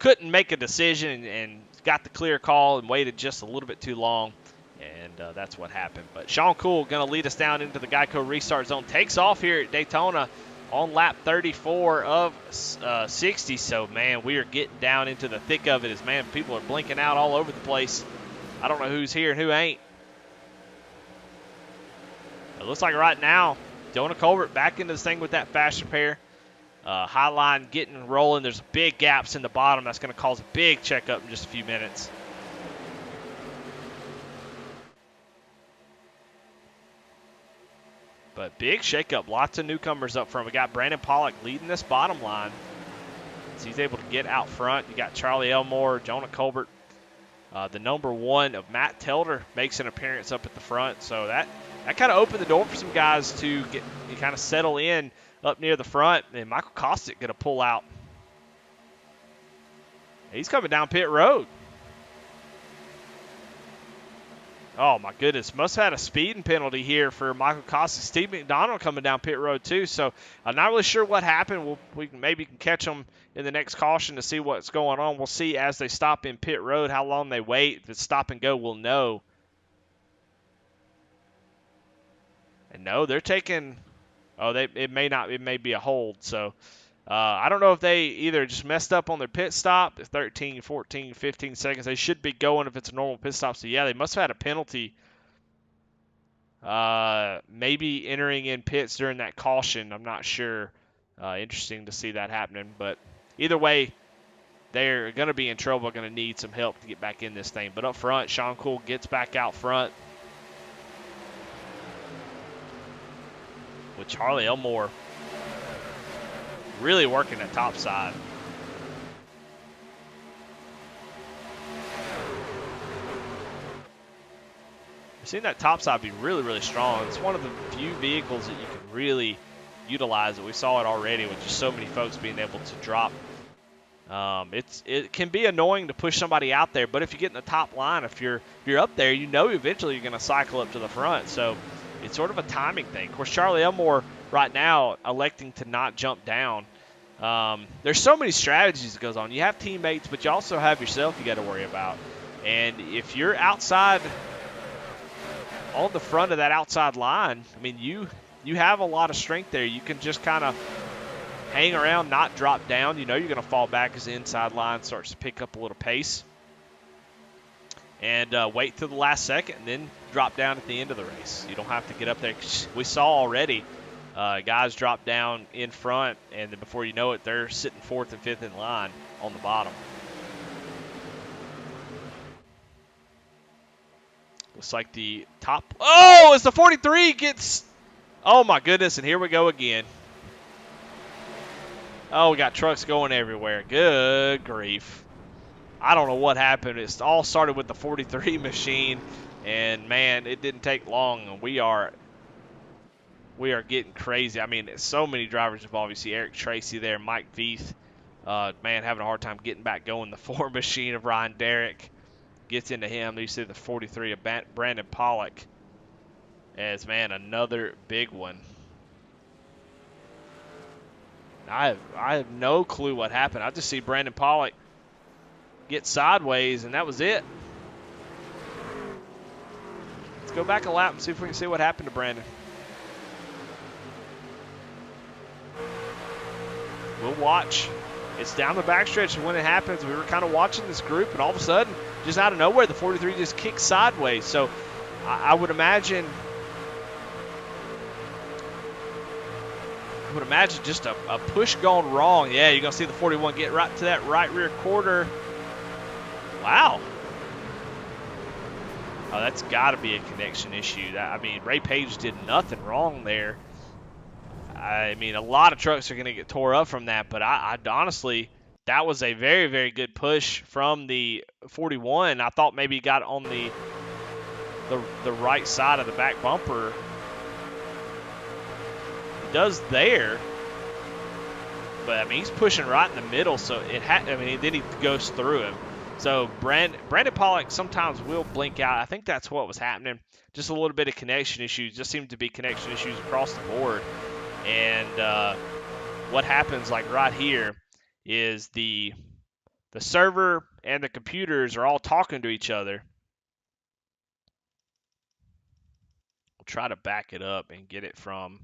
couldn't make a decision and got the clear call and waited just a little bit too long, and that's what happened. But Sean Cool going to lead us down into the Geico restart zone. Takes off here at Daytona on lap 34 of 60. So, man, we are getting down into the thick of it as, man, people are blinking out all over the place. I don't know who's here and who ain't. It looks like right now, Jonah Colbert back into this thing with that fast repair. Hardline getting rolling. There's big gaps in the bottom. That's going to cause a big checkup in just a few minutes. But big shakeup. Lots of newcomers up front. We got Brandon Pollock leading this bottom line. So he's able to get out front. You got Charlie Elmore, Jonah Colbert. The number 1 of Matt Telder makes an appearance up at the front. So that kind of opened the door for some guys to kind of settle in up near the front. And Michael Kostick going to pull out. He's coming down pit road. Oh, my goodness. Must have had a speeding penalty here for Michael Kostick. Steve McDonald coming down pit road, too. So I'm not really sure what happened. We maybe can catch them in the next caution to see what's going on. We'll see as they stop in pit road how long they wait. If it's stop and go, we'll know. And no, they're taking – it may be a hold. So I don't know if they either just messed up on their pit stop, 13, 14, 15 seconds. They should be going if it's a normal pit stop. So, yeah, they must have had a penalty maybe entering in pits during that caution. I'm not sure. Interesting to see that happening. But either way, they're going to be in trouble, going to need some help to get back in this thing. But up front, Sean Cool gets back out front with Charlie Elmore really working that top side. I've seen that top side be really, really strong. It's one of the few vehicles that you can really utilize it. We saw it already with just so many folks being able to drop. It can be annoying to push somebody out there, but if you get in the top line, if you're up there, you know eventually you're going to cycle up to the front. So it's sort of a timing thing. Of course, Charlie Elmore right now electing to not jump down. There's so many strategies that goes on. You have teammates, but you also have yourself you got to worry about. And if you're outside on the front of that outside line, I mean, you have a lot of strength there. You can just kind of hang around, not drop down. You know you're going to fall back as the inside line starts to pick up a little pace. And wait till the last second and then drop down at the end of the race. You don't have to get up there. We saw already guys drop down in front, and then before you know it, they're sitting 4th and 5th in line on the bottom. Looks like the top. Oh, as the 43 gets. Oh, my goodness, and here we go again. Oh, we got trucks going everywhere. Good grief. I don't know what happened. It all started with the 43 machine, and, man, it didn't take long. And we are getting crazy. I mean, so many drivers involved. You see Eric Tracy there, Mike Veith, man, having a hard time getting back going. The 4 machine of Ryan Derrick gets into him. You see the 43 of Brandon Pollock as, man, another big one. I have no clue what happened. I just see Brandon Pollock get sideways, and that was it. Let's go back a lap and see if we can see what happened to Brandon. We'll watch. It's down the backstretch, and when it happens, we were kind of watching this group, and all of a sudden, just out of nowhere, the 43 just kicks sideways. So I would imagine would imagine just a push gone wrong. Yeah, you're going to see the 41 get right to that right rear quarter. Wow. Oh, that's got to be a connection issue. I mean, Ray Page did nothing wrong there. I mean, a lot of trucks are going to get tore up from that, but I honestly, that was a very, very good push from the 41. I thought maybe he got on the right side of the back bumper. He does there, but I mean, he's pushing right in the middle, so then he goes through him. So Brandon Pollock sometimes will blink out. I think that's what was happening. Just a little bit of connection issues. Just seemed to be connection issues across the board. And what happens, like right here, is the server and the computers are all talking to each other. We'll try to back it up and get it from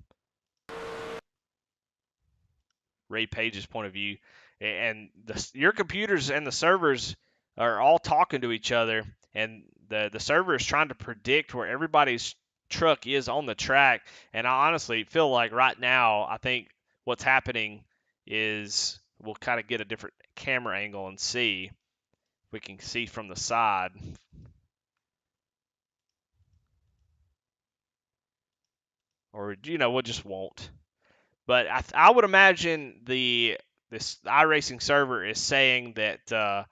Ray Page's point of view. And your computers and the servers are all talking to each other, and the server is trying to predict where everybody's truck is on the track. And I honestly feel like right now, I think what's happening is we'll kind of get a different camera angle and see if we can see from the side. Or, we just won't. But I would imagine this iRacing server is saying that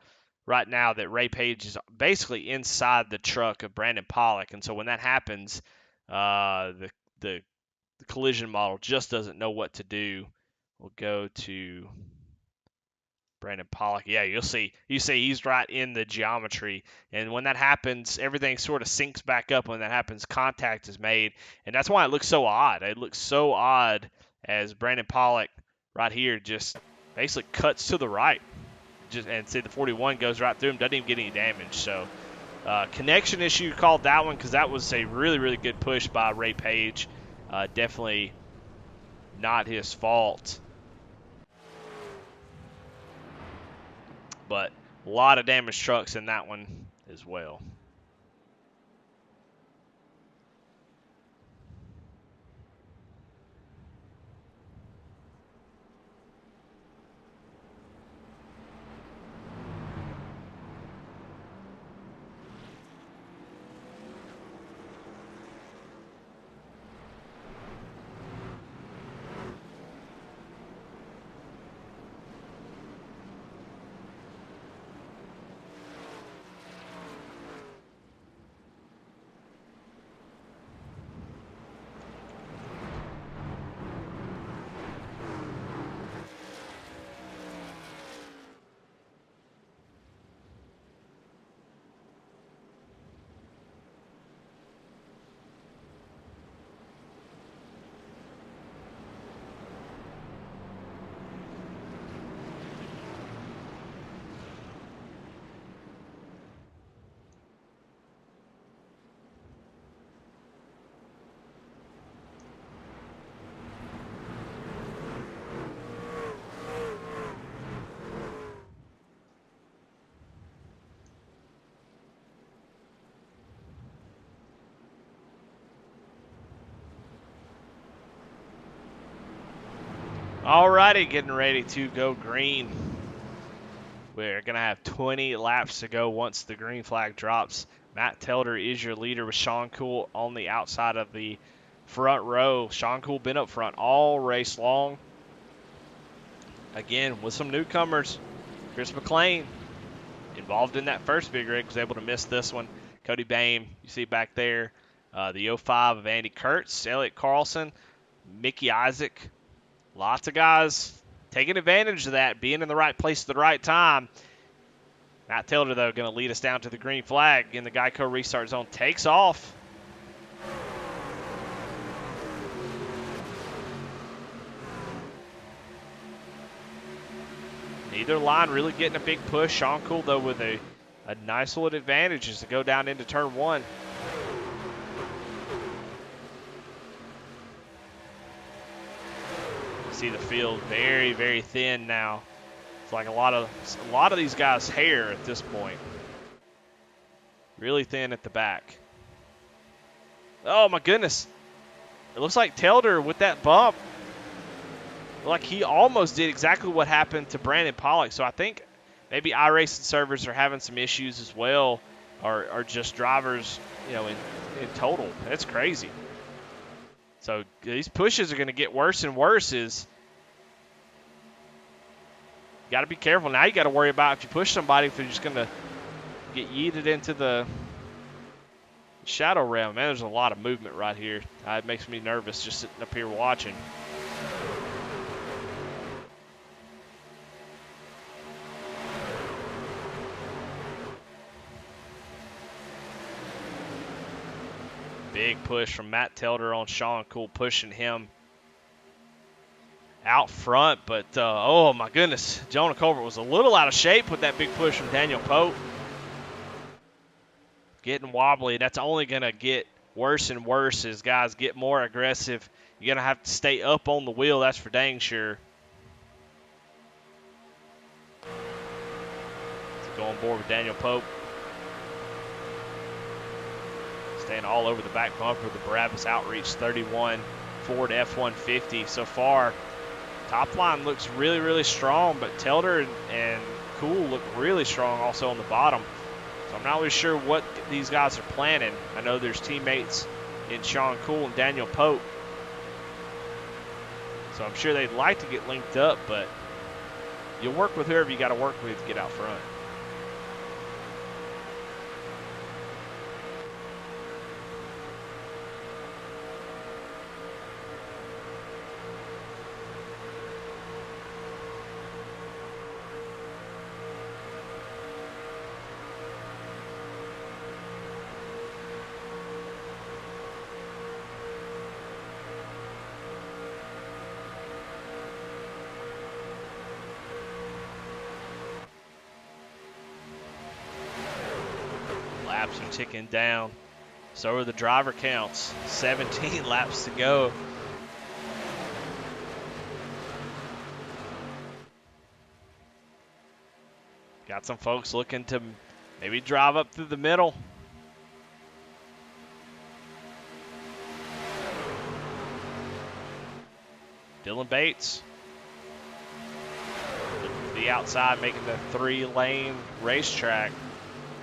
right now that Ray Page is basically inside the truck of Brandon Pollock, and so when that happens, the collision model just doesn't know what to do. We'll go to Brandon Pollock. Yeah, you see he's right in the geometry, and when that happens, everything sort of syncs back up. When that happens, contact is made, and that's why it looks so odd. It looks so odd as Brandon Pollock right here just basically cuts to the right. And see the 41 goes right through him, doesn't even get any damage. So connection issue called that one because that was a really, really good push by Ray Page. Definitely not his fault. But a lot of damaged trucks in that one as well. Alrighty, getting ready to go green. We're going to have 20 laps to go once the green flag drops. Matt Telder is your leader with Sean Cool on the outside of the front row. Sean Cool been up front all race long. Again, with some newcomers. Chris McLean involved in that first big rig, was able to miss this one. Cody Bame, you see back there. The 05 of Andy Kurtz, Elliott Carlson, Mickey Isaac. Lots of guys taking advantage of that, being in the right place at the right time. Matt Taylor, though, going to lead us down to the green flag in the Geico restart zone. Takes off. Neither line really getting a big push. Sean Cool, though, with a nice little advantage as to go down into turn one. See the field very, very thin now. It's like a lot of these guys' hair at this point. Really thin at the back. Oh my goodness. It looks like Telder with that bump like he almost did exactly what happened to Brandon Pollock. So I think maybe iRacing servers are having some issues as well, or just drivers, in total. That's crazy. So these pushes are going to get worse and worse. You got to be careful. Now you got to worry about if you push somebody, if they're just going to get yeeted into the shadow realm. Man, there's a lot of movement right here. It makes me nervous just sitting up here watching. Big push from Matt Telder on Sean Cool, pushing him out front. But, oh, my goodness, Jonah Colbert was a little out of shape with that big push from Daniel Pope. Getting wobbly. That's only going to get worse and worse as guys get more aggressive. You're going to have to stay up on the wheel. That's for dang sure. Let's go on board with Daniel Pope. Staying all over the back bumper of the Barabbas Outreach 31 Ford F-150 so far. Top line looks really, really strong, but Telder and Cool look really strong also on the bottom. So I'm not really sure what these guys are planning. I know there's teammates in Sean Cool and Daniel Pope. So I'm sure they'd like to get linked up, but you'll work with whoever you got to work with to get out front. Laps are ticking down. So are the driver counts. 17 laps to go. Got some folks looking to maybe drive up through the middle. Dylan Bates. Looking to the outside, making the 3-lane racetrack.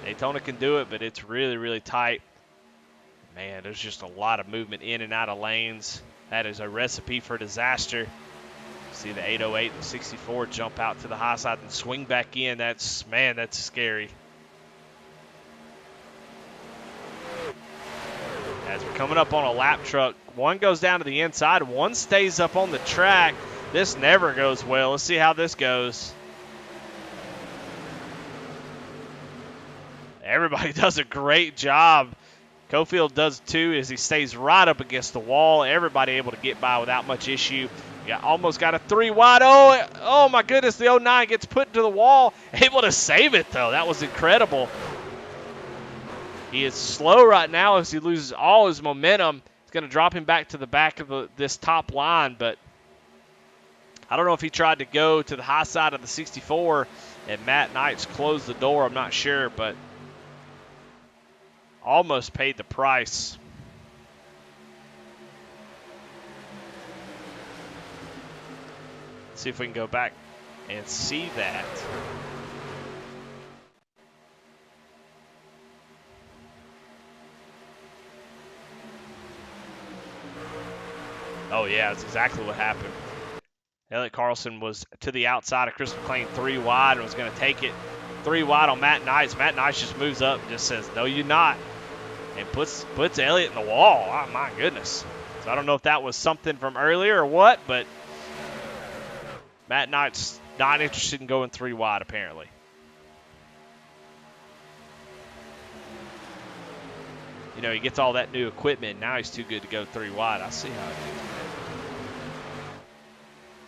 Daytona can do it, but it's really, really tight. Man, there's just a lot of movement in and out of lanes. That is a recipe for disaster. See the 808 and 64 jump out to the high side and swing back in. That's scary. As we're coming up on a lap truck, one goes down to the inside, one stays up on the track. This never goes well. Let's see how this goes. Everybody does a great job. Cofield does too as he stays right up against the wall. Everybody able to get by without much issue. Almost got a 3 wide. Oh my goodness, the 09 gets put into the wall. Able to save it though. That was incredible. He is slow right now as he loses all his momentum. It's going to drop him back to the back of this top line, but I don't know if he tried to go to the high side of the 64 and Matt Knights closed the door. I'm not sure, but almost paid the price. Let's see if we can go back and see that. Oh, yeah, that's exactly what happened. Elliott Carlson was to the outside of Chris McLean 3 wide and was going to take it 3 wide on Matt Knights. Matt Knights just moves up and just says, no, you're not, and puts Elliott in the wall. Oh, my goodness. So I don't know if that was something from earlier or what, but Matt Knights not interested in going 3 wide apparently. You know, he gets all that new equipment, and now he's too good to go 3 wide. I see how it is.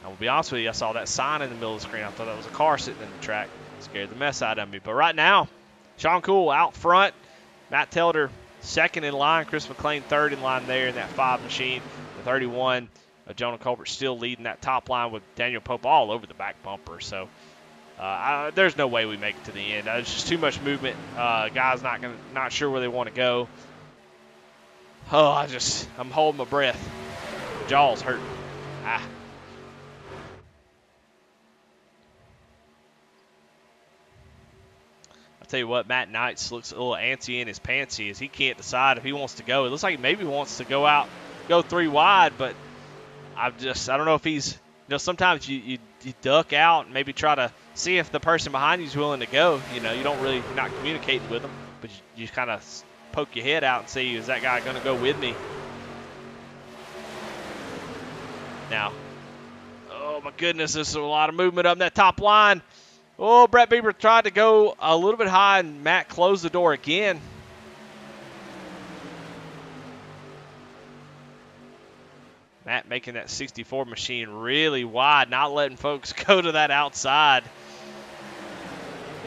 I will be honest with you, I saw that sign in the middle of the screen. I thought that was a car sitting in the track. It scared the mess out of me. But right now, Sean Cool out front. Matt Telder second in line. Chris McLean third in line there in that 5 machine. The 31, Jonah Colbert still leading that top line with Daniel Pope all over the back bumper. So there's no way we make it to the end. There's just too much movement. Guys not sure where they want to go. Oh, I'm holding my breath. Jaw's hurting. tell you what, Matt Knights looks a little antsy in his pantsy as he can't decide if he wants to go. It looks like he maybe wants to go 3 wide, but I don't know if he's, sometimes you duck out and maybe try to see if the person behind you is willing to go. You're not communicating with them, but you kind of poke your head out and see, is that guy going to go with me? Now, oh my goodness, there's a lot of movement up in that top line. Oh, Brett Bieber tried to go a little bit high, and Matt closed the door again. Matt making that 64 machine really wide, not letting folks go to that outside.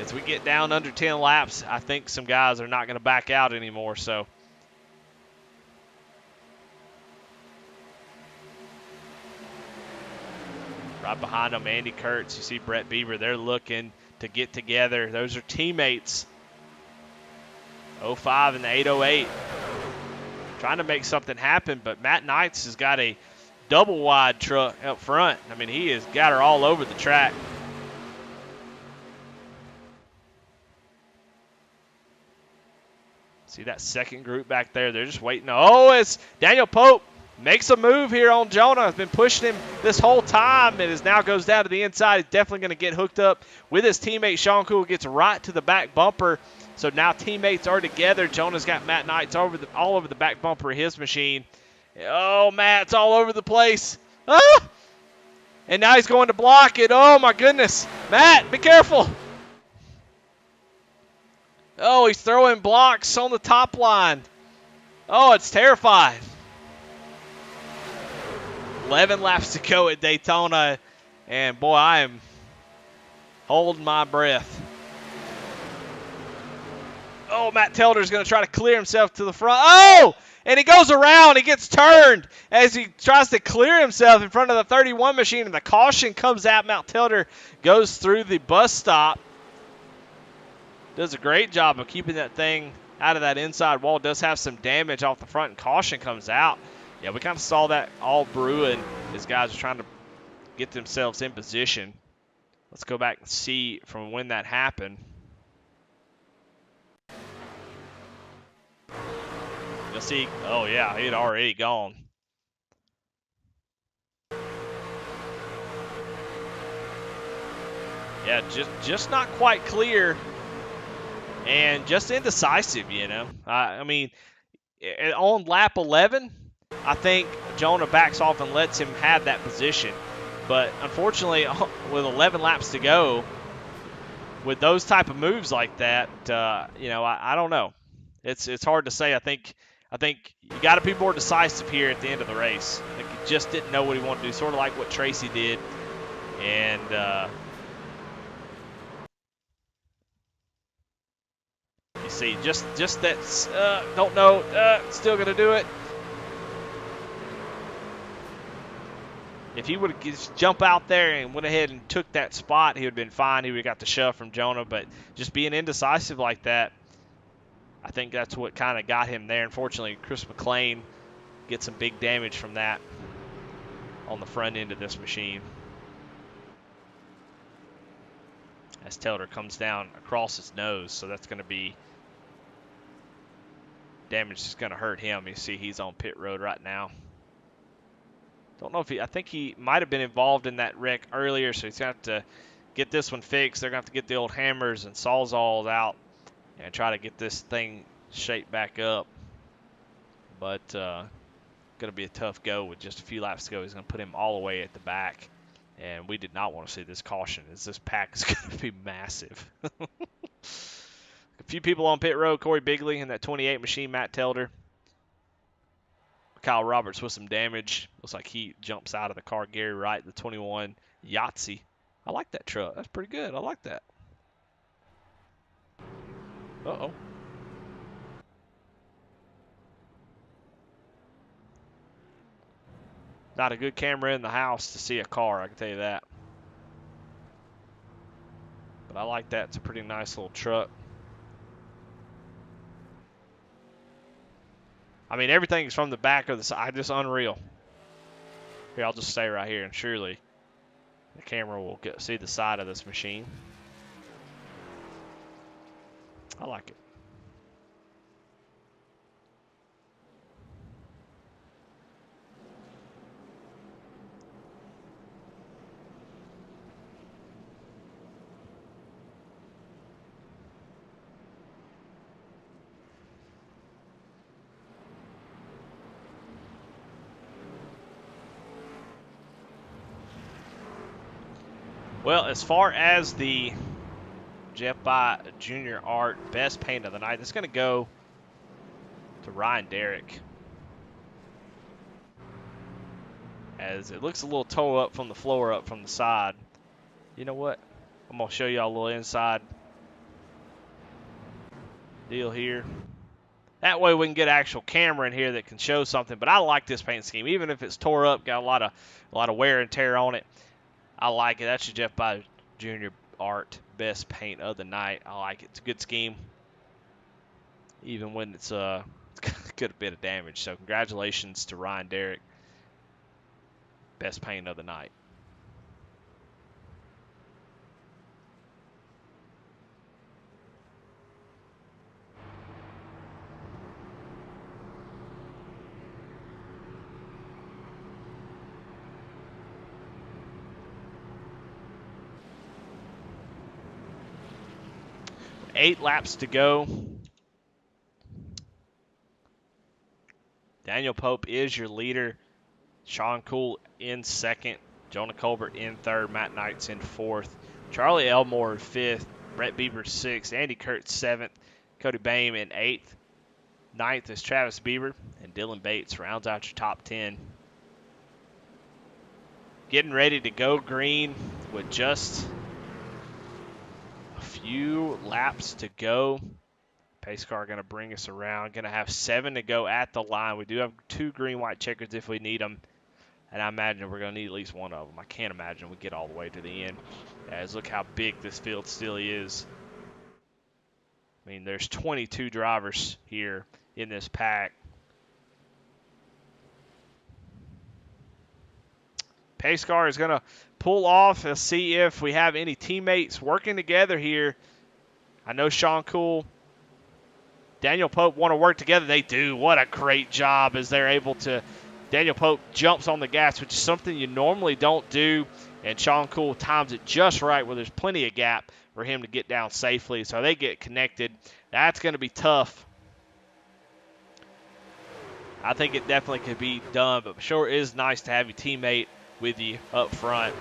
As we get down under 10 laps, I think some guys are not going to back out anymore. So right behind them, Andy Kurtz. You see Brett Bieber. They're looking to get together. Those are teammates. 05 and the 808. Trying to make something happen, but Matt Knights has got a double wide truck up front. I mean, he has got her all over the track. See that second group back there? They're just waiting. Oh, it's Daniel Pope makes a move here on Jonah. Has been pushing him this whole time, and is now goes down to the inside. He's definitely going to get hooked up with his teammate. Sean Cool gets right to the back bumper. So now teammates are together. Jonah's got Matt Knights all over the back bumper of his machine. Oh, Matt's all over the place. Ah! And now he's going to block it. Oh, my goodness. Matt, be careful. Oh, he's throwing blocks on the top line. Oh, it's terrifying. 11 laps to go at Daytona. And, boy, I am holding my breath. Oh, Matt Telder's going to try to clear himself to the front. Oh! And he goes around. He gets turned as he tries to clear himself in front of the 31 machine. And the caution comes out. Matt Telder goes through the bus stop. Does a great job of keeping that thing out of that inside wall. Does have some damage off the front, and caution comes out. Yeah, we kind of saw that all brewing as guys are trying to get themselves in position. Let's go back and see from when that happened. You'll see, oh yeah, he had already gone. Yeah, just not quite clear and just indecisive, I mean, on lap 11, I think Jonah backs off and lets him have that position. But unfortunately, with 11 laps to go, with those type of moves like that, I don't know. It's hard to say. I think you got to be more decisive here at the end of the race. I think he just didn't know what he wanted to do, sort of like what Tracy did. And you see, just that, don't know, still going to do it. If he would have just jumped out there and went ahead and took that spot, he would have been fine. He would have got the shove from Jonah. But just being indecisive like that, I think that's what kind of got him there. Unfortunately, Chris McLean gets some big damage from that on the front end of this machine. As Telder comes down across his nose, so that's going to be damage that's going to hurt him. You see he's on pit road right now. Don't know if I think he might have been involved in that wreck earlier, so he's going to have to get this one fixed. They're going to have to get the old hammers and sawzalls out and try to get this thing shaped back up. But going to be a tough go with just a few laps to go. He's going to put him all the way at the back, and we did not want to see this caution, as this pack is going to be massive. A few people on pit road: Corey Bigley in that 28 machine, Matt Telder. Kyle Roberts with some damage. Looks like he jumps out of the car. Gary Wright, the 21 Yahtzee. I like that truck. That's pretty good. I like that. Uh-oh. Not a good camera in the house to see a car, I can tell you that. But I like that. It's a pretty nice little truck. I mean, everything's from the back of the side, just unreal. Here, I'll just stay right here, and surely the camera will see the side of this machine. I like it. Well, as far as the Jeff By Junior Art best paint of the night, it's going to go to Ryan Derrick. As it looks a little toe up from the floor, up from the side. You know what? I'm going to show y'all a little inside deal here. That way we can get an actual camera in here that can show something. But I like this paint scheme. Even if it's tore up, got a lot of wear and tear on it. I like it. That's your Jeff By Junior Art best paint of the night. I like it. It's a good scheme. Even when it's got a bit of damage. So congratulations to Ryan Derrick. Best paint of the night. Eight laps to go. Daniel Pope is your leader. Sean Cool in second. Jonah Colbert in third. Matt Knight's in fourth. Charlie Elmore fifth. Brett Bieber sixth. Andy Kurtz seventh. Cody Bame in eighth. Ninth is Travis Bieber. And Dylan Bates rounds out your top 10. Getting ready to go green with just a few laps to go. Pace car going to bring us around. Going to have 7 to go at the line. We do have 2 green-white checkers if we need them. And I imagine we're going to need at least one of them. I can't imagine we get all the way to the end. As look how big this field still is. I mean, there's 22 drivers here in this pack. Pace car is going to pull off. Let's see if we have any teammates working together here. I know Sean Cool, Daniel Pope want to work together. They do. What a great job as they're able to. Daniel Pope jumps on the gas, which is something you normally don't do. And Sean Cool times it just right where there's plenty of gap for him to get down safely. So they get connected. That's going to be tough. I think it definitely could be done, but sure is nice to have your teammate with you up front,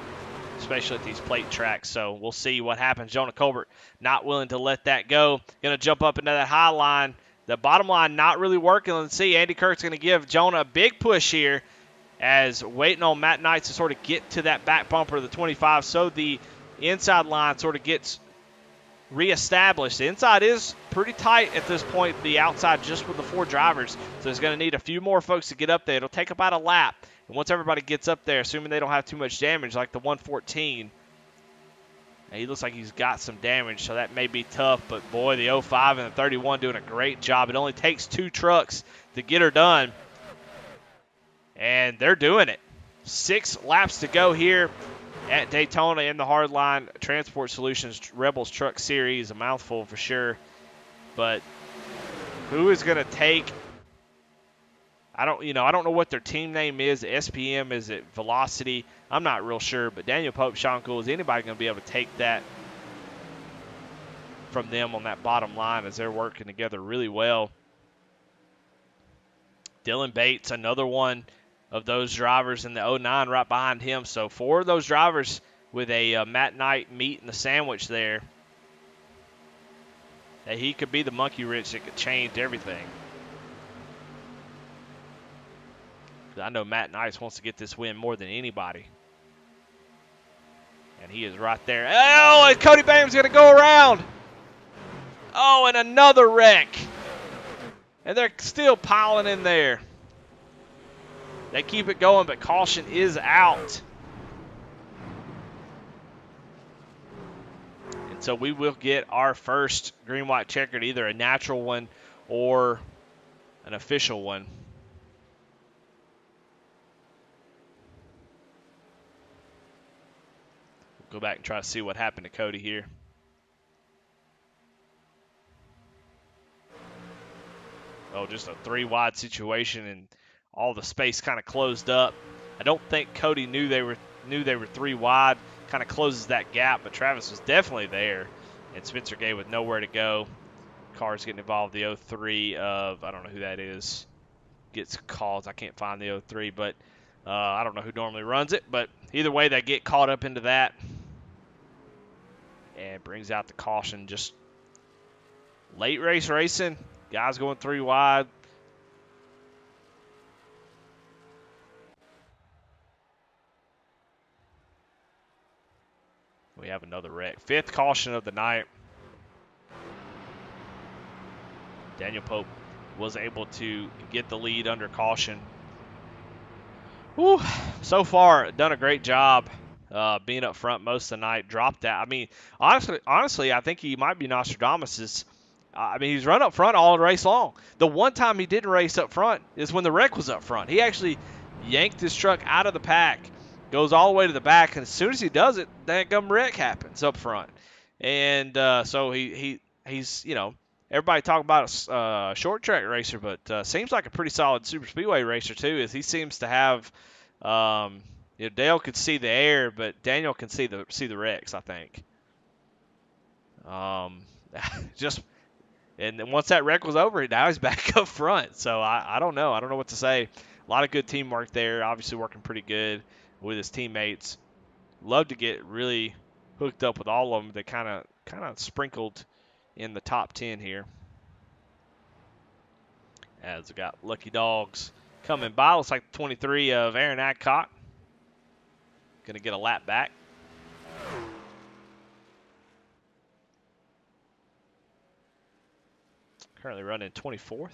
especially at these plate tracks. So we'll see what happens. Jonah Colbert not willing to let that go. Going to jump up into that high line. The bottom line not really working. Let's see. Andy Kurt's going to give Jonah a big push here as waiting on Matt Knight to sort of get to that back bumper of the 25 so the inside line sort of gets reestablished. The inside is pretty tight at this point, the outside just with the 4 drivers. So it's going to need a few more folks to get up there. It'll take about a lap. And once everybody gets up there, assuming they don't have too much damage like the 114, and he looks like he's got some damage, so that may be tough. But, boy, the 05 and the 31 doing a great job. It only takes 2 trucks to get her done, and they're doing it. 6 laps to go here at Daytona in the Hardline Transport Solutions Rebels Truck Series. A mouthful for sure. But who is going to take – I don't know what their team name is. SPM, is it Velocity? I'm not real sure. But Daniel Pope, Sean Cool, is anybody going to be able to take that from them on that bottom line as they're working together really well? Dylan Bates, another one of those drivers in the 09 right behind him. So 4 of those drivers with a Matt Knight meat in the sandwich there. That he could be the monkey wrench that could change everything. I know Matt Knight wants to get this win more than anybody. And he is right there. Oh, and Cody Bame's going to go around. Oh, and another wreck. And they're still piling in there. They keep it going, but caution is out. And so we will get our first green-white checkered, either a natural one or an official one. Go back and try to see what happened to Cody here. just a 3 wide situation, and all the space kind of closed up. I don't think Cody knew they were 3 wide. Kind of closes that gap, but Travis was definitely there, and Spencer Gay with nowhere to go. Cars getting involved. The 03 of, I don't know who that is, gets called. I can't find the 03, but I don't know who normally runs it. But either way, they get caught up into that and brings out the caution. Just late race racing. Guys going 3 wide. We have another wreck. 5th caution of the night. Daniel Pope was able to get the lead under caution. Whew. So far, done a great job being up front most of the night. Dropped out. I mean, honestly, I think he might be Nostradamus'. I mean, he's run up front all race long. The one time he didn't race up front is when the wreck was up front. He actually yanked his truck out of the pack, goes all the way to the back, and as soon as he does it, that gum wreck happens up front. And so he's, you know, everybody talk about a short track racer, but seems like a pretty solid super speedway racer too. As he seems to have, you know, Dale could see the air, but Daniel can see the wrecks, I think. Just and then once that wreck was over, now he's back up front. So I don't know. I don't know what to say. A lot of good teamwork there. Obviously working pretty good with his teammates. Love to get really hooked up with all of them. They kind of sprinkled in the top 10 here. As we got Lucky Dogs coming by. Looks like 23 of Aaron Adcock. Going to get a lap back. Currently running 24th.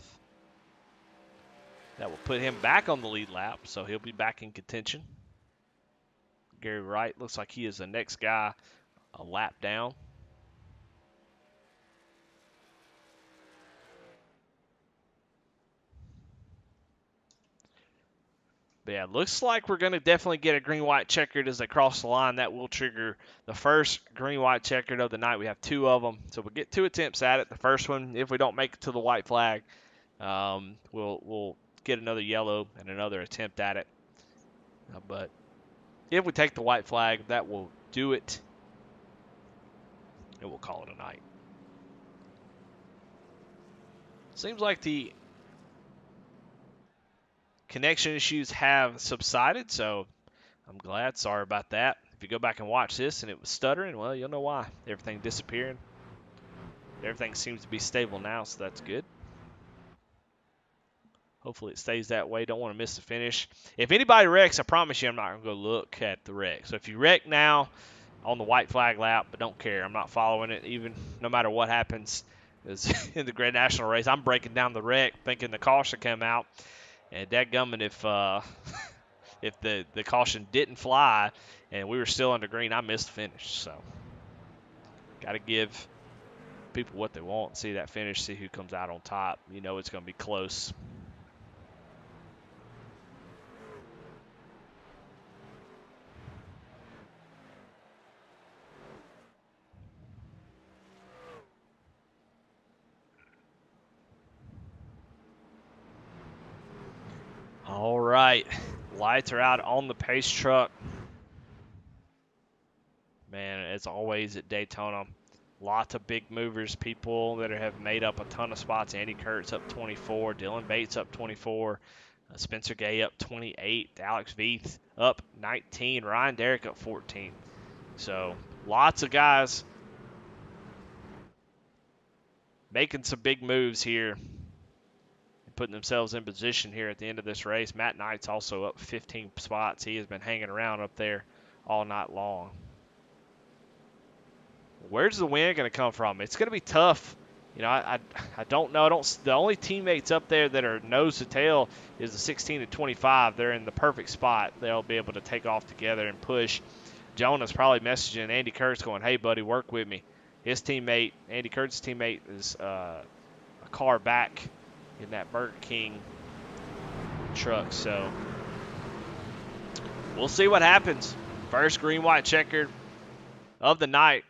That will put him back on the lead lap, so he'll be back in contention. Gary Wright looks like he is the next guy a lap down. But yeah, looks like we're going to definitely get a green-white checkered as they cross the line. That will trigger the first green-white checkered of the night. We have 2 of them, so we'll get 2 attempts at it. The first one, if we don't make it to the white flag, we'll get another yellow and another attempt at it. But if we take the white flag, that will do it, and we'll call it a night. Seems like the connection issues have subsided, so I'm glad. Sorry about that. If you go back and watch this and it was stuttering, well, you'll know why. Everything disappearing. Everything seems to be stable now, so that's good. Hopefully it stays that way. Don't want to miss the finish. If anybody wrecks, I promise you I'm not going to go look at the wreck. So if you wreck now on the white flag lap, but don't care. I'm not following it even no matter what happens. In the Grand National race, I'm breaking down the wreck thinking the caution come out. And dadgummit, if the caution didn't fly and we were still under green, I missed the finish. So got to give people what they want. See that finish, see who comes out on top. You know it's going to be close. All right, lights are out on the pace truck. Man, as always at Daytona, lots of big movers, people that have made up a ton of spots. Andy Kurtz up 24, Dylan Bates up 24, Spencer Gay up 28, Alex Veith up 19, Ryan Derrick up 14. So lots of guys making some big moves here, putting themselves in position here at the end of this race. Matt Knight's also up 15 spots. He has been hanging around up there all night long. Where's the win going to come from? It's going to be tough. You know, I don't know. The only teammates up there that are nose to tail is the 16 to 25. They're in the perfect spot. They'll be able to take off together and push. Jonah's probably messaging Andy Kurtz going, hey, buddy, work with me. His teammate, Andy Kurtz's teammate, is a car back in that Burger King truck. So we'll see what happens. First green-white checkered of the night.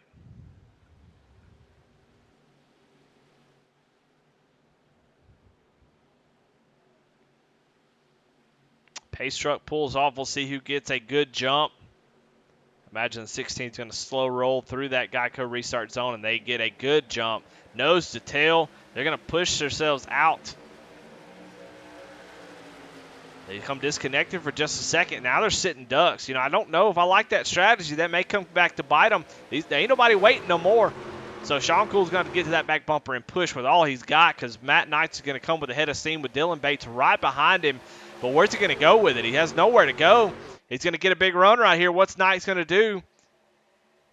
Pace truck pulls off. We'll see who gets a good jump. Imagine the 16th going to slow roll through that Geico restart zone, and they get a good jump. Nose to tail. They're going to push themselves out. They come disconnected for just a second. Now they're sitting ducks. I don't know if I like that strategy. That may come back to bite them. There ain't nobody waiting no more. So Sean Cool's going to get to that back bumper and push with all he's got because Matt Knights is going to come with a head of steam with Dylan Bates right behind him. But where's he going to go with it? He has nowhere to go. He's going to get a big run right here. What's Knights going to do?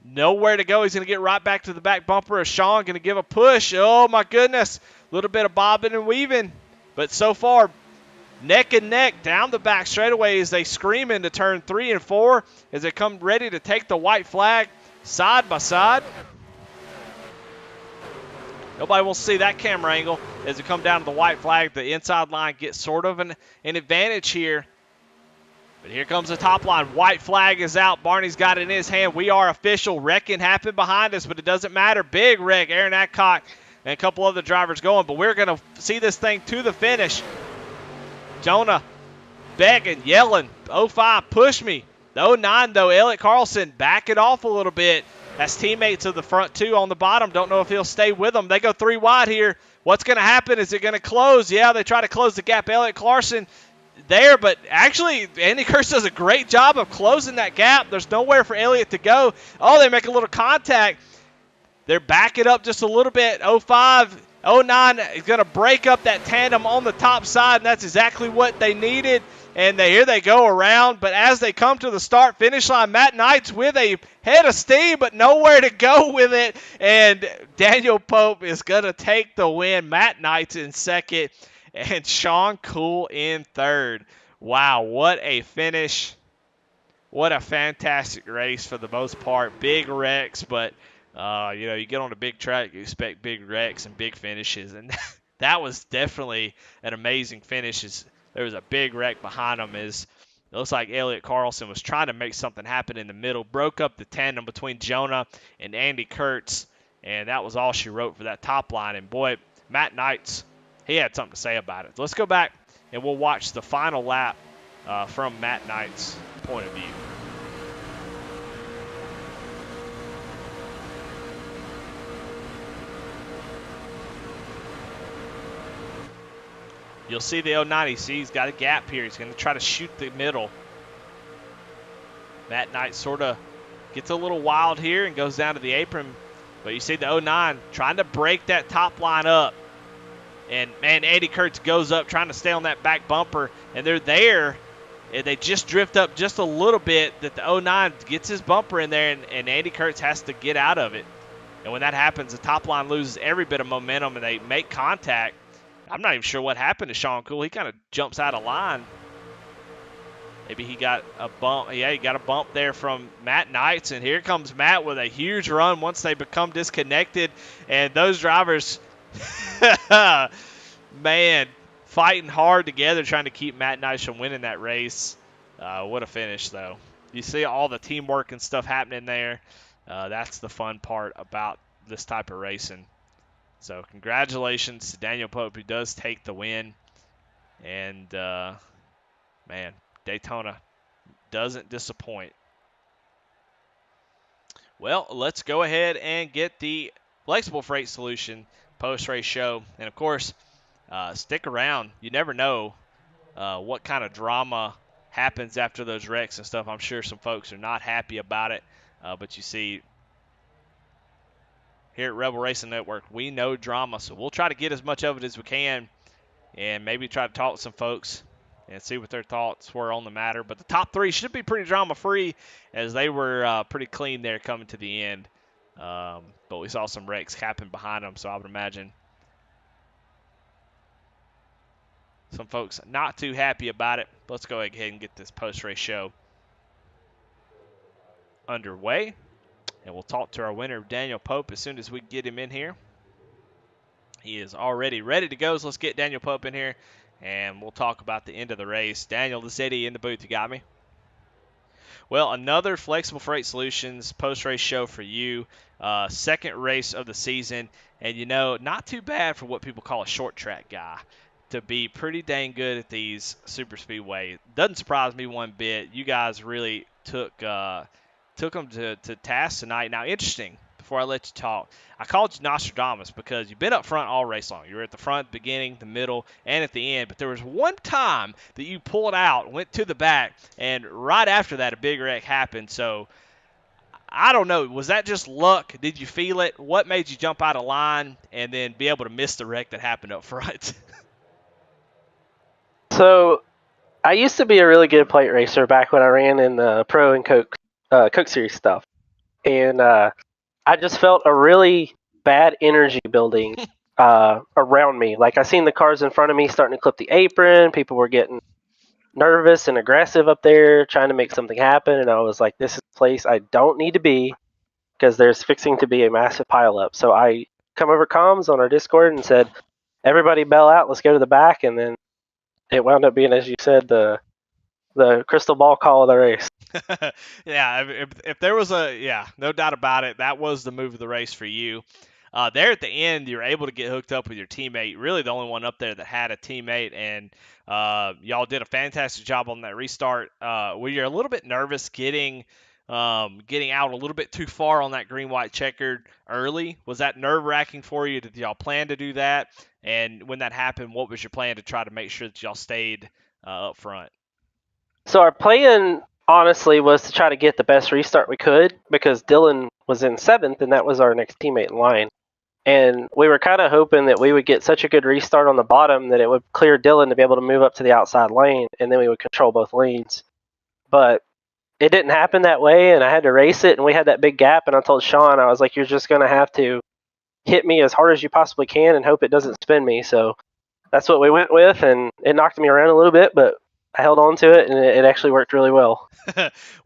Nowhere to go. He's going to get right back to the back bumper of Sean. Going to give a push. Oh, my goodness. A little bit of bobbing and weaving. But so far, neck and neck down the back straightaway as they scream into turn 3 and 4 as they come ready to take the white flag side by side. Nobody will see that camera angle as they come down to the white flag. The inside line gets sort of an advantage here. But here comes the top line. White flag is out. Barney's got it in his hand. We are official. Wrecking happened behind us, but it doesn't matter. Big wreck. Aaron Adcock and a couple other drivers going. But we're going to see this thing to the finish. Jonah begging, yelling. 05, push me. The 09, though, Elliott Carlson back it off a little bit. That's teammates of the front two on the bottom. Don't know if he'll stay with them. They go 3 wide here. What's going to happen? Is it going to close? Yeah, they try to close the gap. Elliott Carlson there, but actually Andy Kurtz does a great job of closing that gap. There's nowhere for Elliott to go. Oh, they make a little contact. They're backing up just a little bit. 05, 09 is going to break up that tandem on the top side, and that's exactly what they needed. And here they go around. But as they come to the start-finish line, Matt Knights with a head of steam, but nowhere to go with it. And Daniel Pope is going to take the win. Matt Knights in second, and Sean Cool in third. Wow, what a finish. What a fantastic race for the most part. Big wrecks, but, you get on a big track, you expect big wrecks and big finishes. And that was definitely an amazing finish. There was a big wreck behind him. It looks like Elliott Carlson was trying to make something happen in the middle. Broke up the tandem between Jonah and Andy Kurtz. And that was all she wrote for that top line. And, boy, Matt Knights, he had something to say about it. Let's go back and we'll watch the final lap from Matt Knight's point of view. You'll see the 09. He's got a gap here. He's going to try to shoot the middle. Matt Knight sort of gets a little wild here and goes down to the apron. But you see the 09 trying to break that top line up. And, man, Andy Kurtz goes up trying to stay on that back bumper. And they're there. And they just drift up just a little bit that the 09 gets his bumper in there. And Andy Kurtz has to get out of it. And when that happens, the top line loses every bit of momentum and they make contact. I'm not even sure what happened to Sean Cool. He kind of jumps out of line. Maybe he got a bump. Yeah, he got a bump there from Matt Knights. And here comes Matt with a huge run once they become disconnected. And those drivers, man, fighting hard together trying to keep Matt Knights from winning that race. What a finish, though. You see all the teamwork and stuff happening there. That's the fun part about this type of racing. So congratulations to Daniel Pope, who does take the win. And, man, Daytona doesn't disappoint. Well, let's go ahead and get the Flexible Freight Solution post-race show. And, of course, stick around. You never know what kind of drama happens after those wrecks and stuff. I'm sure some folks are not happy about it. But you see, here at Rebel Racing Network, we know drama, so we'll try to get as much of it as we can and maybe try to talk with some folks and see what their thoughts were on the matter. But the top three should be pretty drama-free as they were pretty clean there coming to the end. But we saw some wrecks happen behind them, so I would imagine some folks not too happy about it. Let's go ahead and get this post-race show underway. And we'll talk to our winner, Daniel Pope, as soon as we get him in here. He is already ready to go, so let's get Daniel Pope in here, and we'll talk about the end of the race. Daniel, the city in the booth, you got me? Well, another Flexible Freight Solutions post-race show for you. Second race of the season, and, not too bad for what people call a short track guy to be pretty dang good at these super speedway. Doesn't surprise me one bit. You guys really took them to task tonight. Now, interesting. Before I let you talk, I called you Nostradamus because you've been up front all race long. You were at the front, beginning, the middle, and at the end. But there was one time that you pulled out, went to the back, and right after that, a big wreck happened. So I don't know. Was that just luck? Did you feel it? What made you jump out of line and then be able to miss the wreck that happened up front? So I used to be a really good plate racer back when I ran in the Pro and Coke Series stuff, and I just felt a really bad energy building around me. Like I seen the cars in front of me starting to clip the apron. People were getting nervous and aggressive up there, trying to make something happen, and I was like, "This is a place I don't need to be because there's fixing to be a massive pileup." So I come over comms on our Discord and said, "Everybody bail out. Let's go to the back." And then it wound up being, as you said, the crystal ball call of the race. Yeah, if there was no doubt about it, that was the move of the race for you. There at the end, you were able to get hooked up with your teammate, really the only one up there that had a teammate, and y'all did a fantastic job on that restart. Were you a little bit nervous getting out a little bit too far on that green-white checkered early? Was that nerve-wracking for you? Did y'all plan to do that? And when that happened, what was your plan to try to make sure that y'all stayed up front? So our plan, honestly, was to try to get the best restart we could because Dylan was in 7th, and that was our next teammate in line. And we were kind of hoping that we would get such a good restart on the bottom that it would clear Dylan to be able to move up to the outside lane, and then we would control both lanes. But it didn't happen that way, and I had to race it, and we had that big gap, and I told Sean, I was like, "You're just going to have to hit me as hard as you possibly can and hope it doesn't spin me." So that's what we went with, and it knocked me around a little bit, but I held on to it, and it actually worked really well.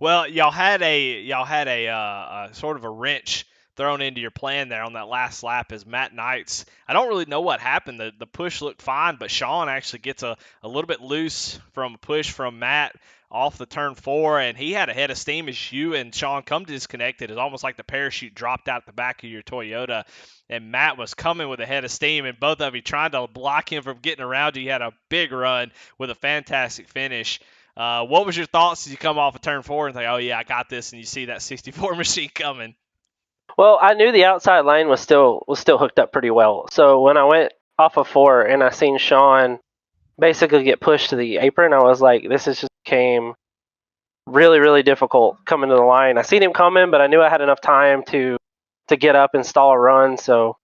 Well, y'all had a sort of a wrench thrown into your plan there on that last lap as Matt Knights. I don't really know what happened. The push looked fine, but Sean actually gets a little bit loose from a push from Matt off the turn 4, and he had a head of steam as you and Sean come disconnected. It's almost like the parachute dropped out the back of your Toyota, and Matt was coming with a head of steam, and both of you trying to block him from getting around you. You had a big run with a fantastic finish. What was your thoughts as you come off of turn 4 and think, "Oh yeah, I got this," and you see that 64 machine coming? Well, I knew the outside lane was still hooked up pretty well. So when I went off of 4 and I seen Sean basically get pushed to the apron, I was like, this is just became really, really difficult coming to the line. I seen him coming, but I knew I had enough time to get up and stall a run. So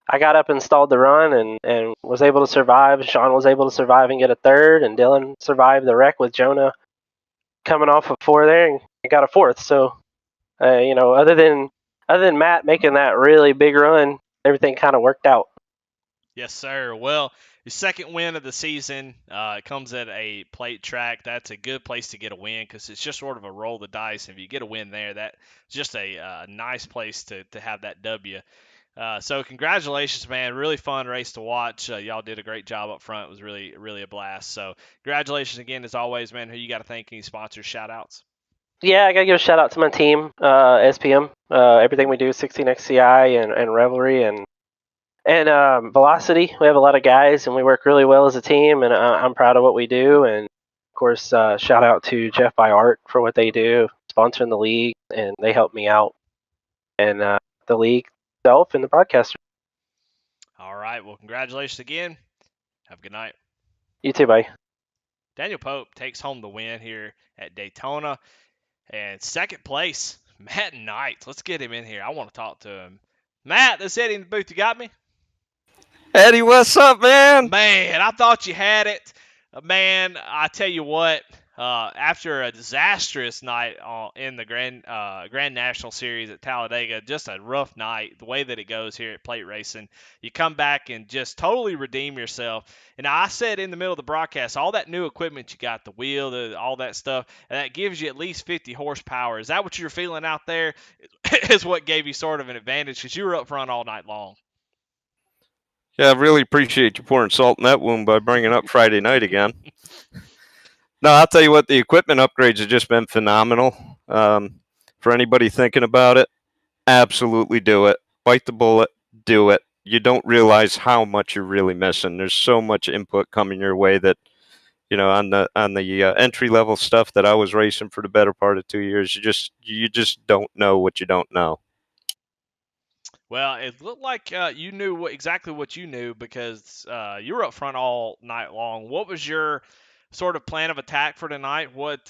I got up and stalled the run and was able to survive. Sean was able to survive and get a 3rd, and Dylan survived the wreck with Jonah coming off of 4 there and got a 4th. So, other than Matt making that really big run, everything kind of worked out. Yes, sir. Well, your second win of the season comes at a plate track. That's a good place to get a win because it's just sort of a roll of the dice. If you get a win there, that's just a nice place to have that W. So congratulations, man. Really fun race to watch. Y'all did a great job up front. It was really, really a blast. So congratulations again, as always, man. Who you got to thank? Any sponsors, shout-outs? Yeah, I got to give a shout-out to my team, SPM. Everything we do, 16XCI and Revelry and Velocity. We have a lot of guys, and we work really well as a team, and I'm proud of what we do. And, of course, shout-out to Jeff by Art for what they do, sponsoring the league, and they help me out. And the league itself and the broadcaster. All right. Well, congratulations again. Have a good night. You too, buddy. Daniel Pope takes home the win here at Daytona. And second place, Matt Knight. Let's get him in here. I want to talk to him. Matt, this Eddie in the booth. You got me? Eddie, what's up, man? Man, I thought you had it. Man, I tell you what, after a disastrous night in the Grand National Series at Talladega, just a rough night, the way that it goes here at plate racing, you come back and just totally redeem yourself. And I said in the middle of the broadcast, all that new equipment you got, the wheel, all that stuff, and that gives you at least 50 horsepower. Is that what you're feeling out there? Is what gave you sort of an advantage because you were up front all night long. Yeah, I really appreciate you pouring salt in that wound by bringing up Friday night again. No, I'll tell you what, the equipment upgrades have just been phenomenal. For anybody thinking about it, absolutely do it. Bite the bullet, do it. you don't realize how much you're really missing. There's so much input coming your way that, on the entry level stuff that I was racing for the better part of 2 years, you just don't know what you don't know. Well, it looked like you knew exactly what you knew because you were up front all night long. What was your sort of plan of attack for tonight? As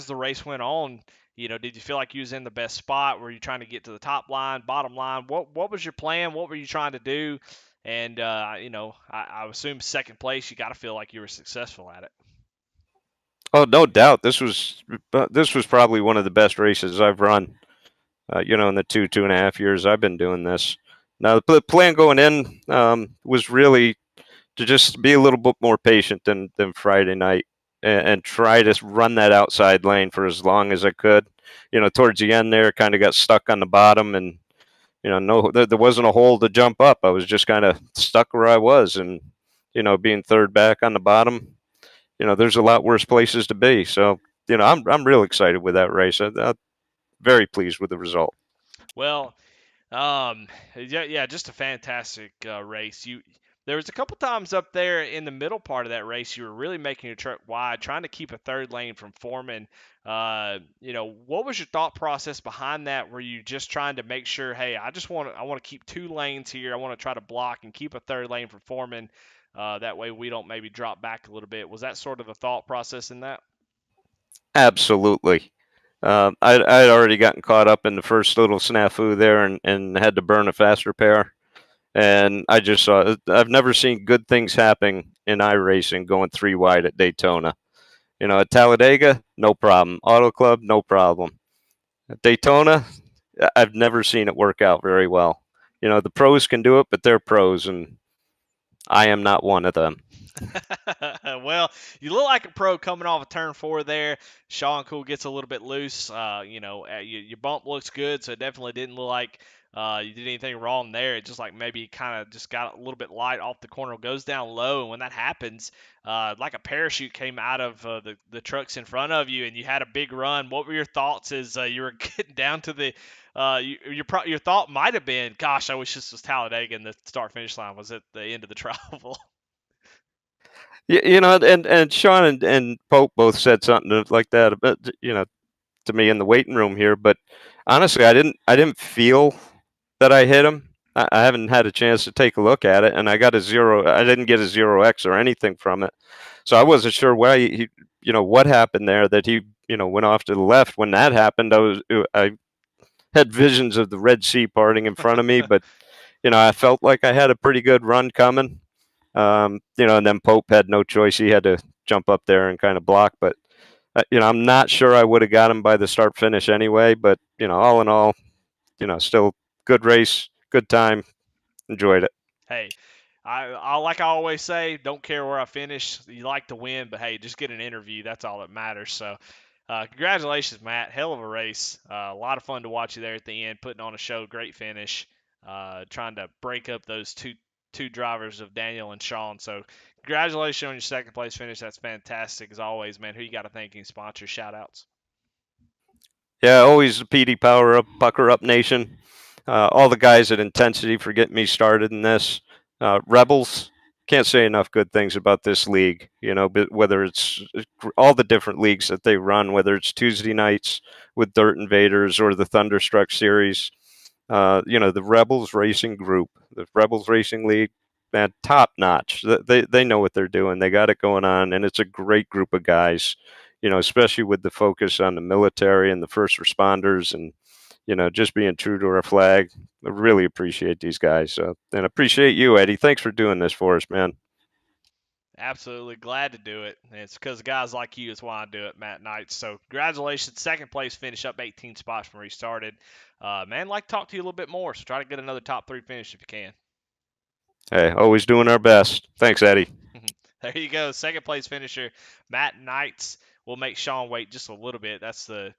the race went on, did you feel like you was in the best spot? Were you trying to get to the top line, bottom line? What was your plan? What were you trying to do? And I assume second place. You got to feel like you were successful at it. Oh, no doubt. This was probably one of the best races I've run. In the 2.5 years I've been doing this. Now, the plan going in was really to just be a little bit more patient than Friday night and try to run that outside lane for as long as I could. Towards the end there, kind of got stuck on the bottom, and no, there wasn't a hole to jump up. I was just kind of stuck where I was, and being third back on the bottom, there's a lot worse places to be. So, I'm real excited with that race. I'm very pleased with the result. Well, yeah, just a fantastic race. There was a couple times up there in the middle part of that race you were really making your truck wide, trying to keep a third lane from forming. What was your thought process behind that? Were you just trying to make sure, hey, I want to keep 2 lanes here. I want to try to block and keep a third lane from forming. That way we don't maybe drop back a little bit. Was that sort of the thought process in that? Absolutely. I'd already gotten caught up in the first little snafu there and had to burn a fast repair. And I just saw, I've never seen good things happen in iRacing going 3 wide at Daytona. At Talladega, no problem. Auto Club, no problem. At Daytona, I've never seen it work out very well. The pros can do it, but they're pros, and I am not one of them. Well, you look like a pro coming off of turn 4 there. Sean Cool gets a little bit loose. Your bump looks good, so it definitely didn't look like you did anything wrong there. It just like maybe kind of just got a little bit light off the corner, goes down low, and when that happens, like a parachute came out of the trucks in front of you, and you had a big run. What were your thoughts as you were getting down to the your thought might have been, gosh, I wish this was Talladega and the start finish line was at the end of the travel. And Sean and Pope both said something like that about, to me in the waiting room here. But honestly, I didn't feel that I hit him. I haven't had a chance to take a look at it, and I didn't get a 0x or anything from it, so I wasn't sure why what happened there, that he went off to the left. When that happened, I had visions of the Red Sea parting in front of me, but I felt like I had a pretty good run coming. And then Pope had no choice; he had to jump up there and kind of block. But I'm not sure I would have got him by the start finish anyway. But all in all, still good race, good time, enjoyed it. Hey, I like I always say, don't care where I finish. You like to win, but hey, just get an interview. That's all that matters. So, congratulations, Matt. Hell of a race. A lot of fun to watch you there at the end, putting on a show. Great finish. Trying to break up those two drivers of Daniel and Sean. So, congratulations on your second place finish. That's fantastic as always, man. Who you got to thank in sponsor shout outs? Yeah, always the PD Power Up, Pucker Up Nation. All the guys at Intensity for getting me started in this. Rebels, can't say enough good things about this league. But whether it's all the different leagues that they run, whether it's Tuesday nights with Dirt Invaders or the Thunderstruck series, the Rebels Racing Group, the Rebels Racing League, man, top notch. They know what they're doing. They got it going on, and it's a great group of guys. Especially with the focus on the military and the first responders, and just being true to our flag. I really appreciate these guys, and appreciate you, Eddie. Thanks for doing this for us, man. Absolutely glad to do it. And it's because of guys like you is why I do it, Matt Knight. So congratulations, second place finish, up 18 spots from where you started. Man, like to talk to you a little bit more, so try to get another top 3 finish if you can. Hey, always doing our best. Thanks, Eddie. There you go, second place finisher, Matt Knights. Will make Sean wait just a little bit. That's the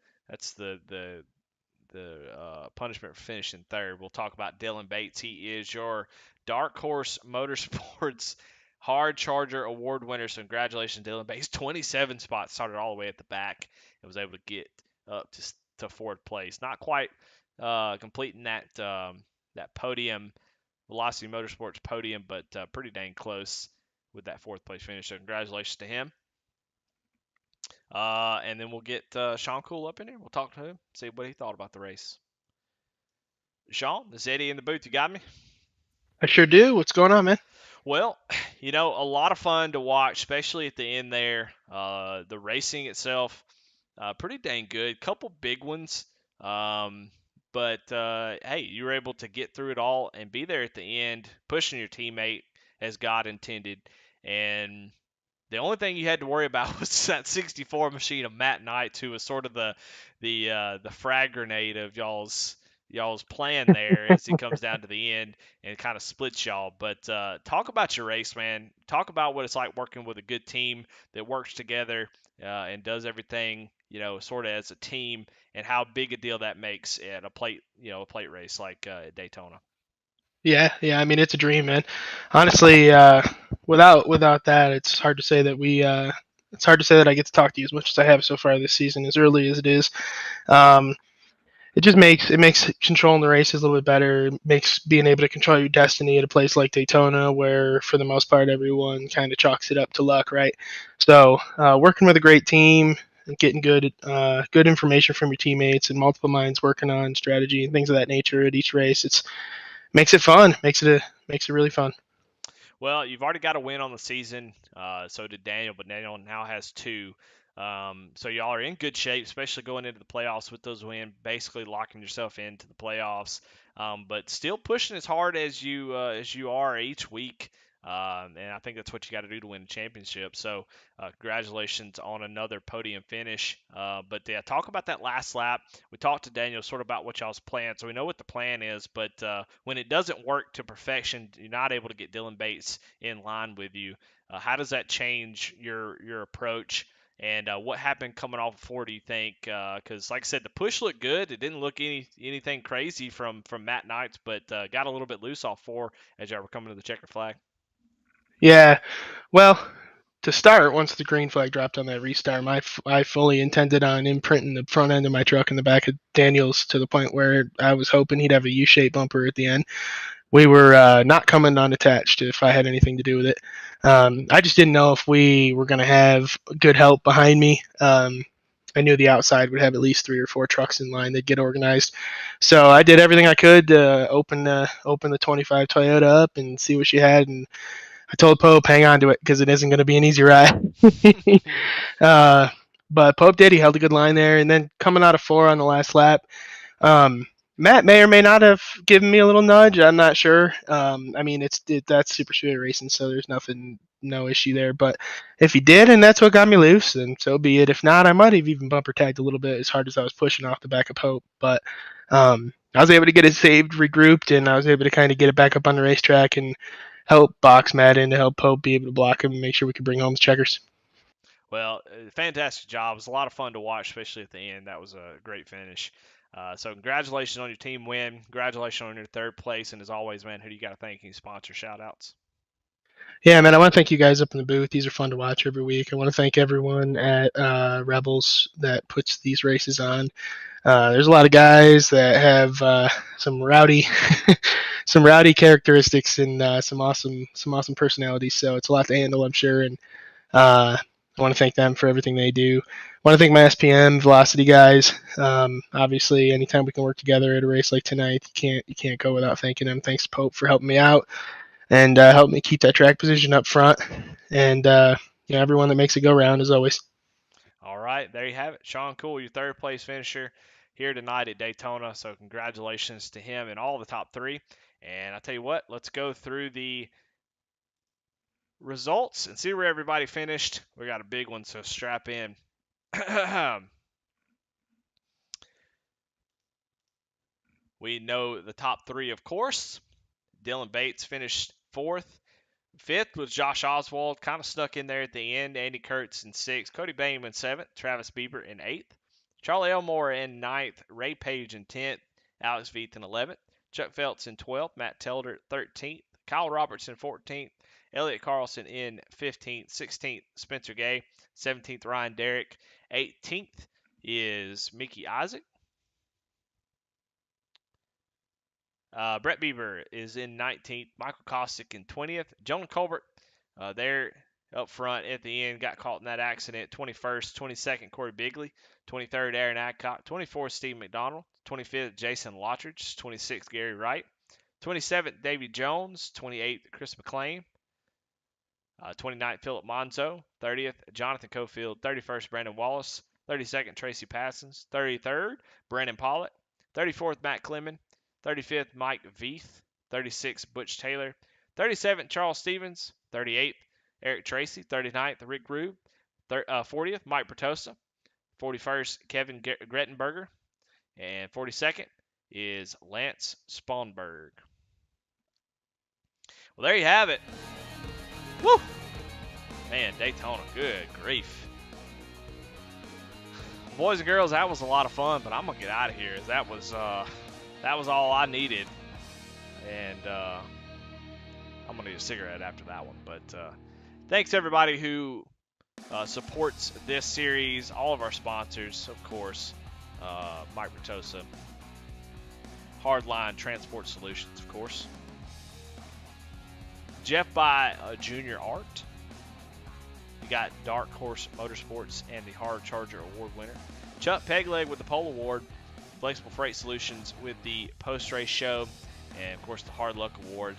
punishment for finishing third. We'll talk about Dylan Bates. He is your Dark Horse Motorsports Hard Charger Award winner. So congratulations, Dylan Bates. 27 spots, started all the way at the back and was able to get up to fourth place. Not quite completing that that podium, Velocity Motorsports podium, but pretty dang close with that 4th place finish. So congratulations to him. And then we'll get Sean Cool up in here. We'll talk to him, see what he thought about the race. Sean, this is Eddie in the booth. You got me? I sure do. What's going on, man? Well, a lot of fun to watch, especially at the end there. The racing itself, pretty dang good. Couple big ones. But hey, you were able to get through it all and be there at the end, pushing your teammate as God intended. And the only thing you had to worry about was that 64 machine of Matt Knight, who was sort of the frag grenade of y'all's plan there as he comes down to the end and kind of splits y'all. But talk about your race, man. Talk about what it's like working with a good team that works together and does everything, sort of as a team, and how big a deal that makes at a plate race like at Daytona. Yeah. I mean, it's a dream, man. Honestly, without that, it's hard to say that it's hard to say that I get to talk to you as much as I have so far this season, as early as it is. It makes controlling the races a little bit better. It makes being able to control your destiny at a place like Daytona, where for the most part everyone kind of chalks it up to luck, right? So working with a great team and getting good information from your teammates and multiple minds working on strategy and things of that nature at each race, it makes it fun. Makes it really fun. Well, you've already got a win on the season. So did Daniel, but Daniel now has 2. So y'all are in good shape, especially going into the playoffs with those wins, basically locking yourself into the playoffs. But still pushing as hard as you are each week. And I think that's what you got to do to win a championship. So congratulations on another podium finish. But yeah, talk about that last lap. We talked to Daniel sort of about what y'all's plan, so we know what the plan is. But when it doesn't work to perfection, you're not able to get Dylan Bates in line with you. How does that change your approach? And what happened coming off of 4, do you think? Because, like I said, the push looked good. It didn't look anything crazy from Matt Knights, but got a little bit loose off 4 as y'all were coming to the checker flag. Yeah. Well, to start, once the green flag dropped on that restart, I fully intended on imprinting the front end of my truck in the back of Daniel's to the point where I was hoping he'd have a U-shaped bumper at the end. We were not coming unattached if I had anything to do with it. I just didn't know if we were going to have good help behind me. I knew the outside would have at least 3 or 4 trucks in line. They'd get organized. So I did everything I could to open the 25 Toyota up and see what she had. And I told Pope, hang on to it because it isn't going to be an easy ride. But Pope did. He held a good line there. And then coming out of 4 on the last lap, Matt may or may not have given me a little nudge. I'm not sure. I mean, that's super speedway racing, so there's no issue there. But if he did, and that's what got me loose, then so be it. If not, I might have even bumper tagged a little bit as hard as I was pushing off the back of Pope. But I was able to get it saved, regrouped, and I was able to kind of get it back up on the racetrack and help box Matt in to help Pope be able to block him and make sure we could bring home the checkers. Well, fantastic job. It was a lot of fun to watch, especially at the end. That was a great finish. So congratulations on your team win. Congratulations on your 3rd place. And as always, man, who do you got to thank? Any sponsor shout-outs? Yeah, man, I want to thank you guys up in the booth. These are fun to watch every week. I want to thank everyone at Rebels that puts these races on. There's a lot of guys that have some rowdy, some rowdy characteristics and some awesome personalities. So it's a lot to handle, I'm sure. And I want to thank them for everything they do. I want to thank my SPM Velocity guys. Obviously, anytime we can work together at a race like tonight, you can't go without thanking them. Thanks to Pope for helping me out and helped me keep that track position up front. And everyone that makes it go round as always. All right, there you have it. Sean Cool, your 3rd place finisher here tonight at Daytona. So congratulations to him and all the top 3. And I tell you what, let's go through the results and see where everybody finished. We got a big one, so strap in. We know the top 3, of course. Dylan Bates finished 4th. 5th was Josh Oswald, kind of snuck in there at the end. Andy Kurtz in 6th. Cody Bainman 7th. Travis Bieber in 8th. Charlie Elmore in 9th. Ray Page in 10th. Alex Veith in 11th. Chuck Phelps in 12th. Matt Telder 13th. Kyle Robertson 14th. Elliott Carlson in 15th. 16th, Spencer Gay. 17th, Ryan Derrick. 18th is Mickey Isaac. Brett Bieber is in 19th. Michael Kostick in 20th. Jonah Colbert there up front at the end got caught in that accident. 21st, 22nd, Corey Bigley. 23rd, Aaron Adcock. 24th, Steve McDonald. 25th, Jason Lottridge. 26th, Gary Wright. 27th, Davy Jones. 28th, Chris McLean. 29th, Philip Monzo. 30th, Jonathan Cofield. 31st, Brandon Wallace. 32nd, Tracy Passons. 33rd, Brandon Pollitt. 34th, Matt Clemon. 35th, Mike Veith. 36th, Butch Taylor. 37th, Charles Stevens. 38th, Eric Tracy. 39th, Rick Rube. 40th, Mike Bertosa. 41st, Kevin Grettenberger. And 42nd is Lance Spawnberg. Well, there you have it. Woo! Man, Daytona, good grief. Boys and girls, that was a lot of fun, but I'm going to get out of here. That was all I needed. And I'm going to need a cigarette after that one. But thanks, everybody who supports this series. All of our sponsors, of course. Mike Bertosa. Hardline Transport Solutions, of course. Jeff by Junior Art. You got Dark Horse Motorsports and the Hard Charger Award winner. Chuck Pegleg with the Pole Award. Flexible Freight Solutions with the post-race show. And, of course, the Hard Luck Award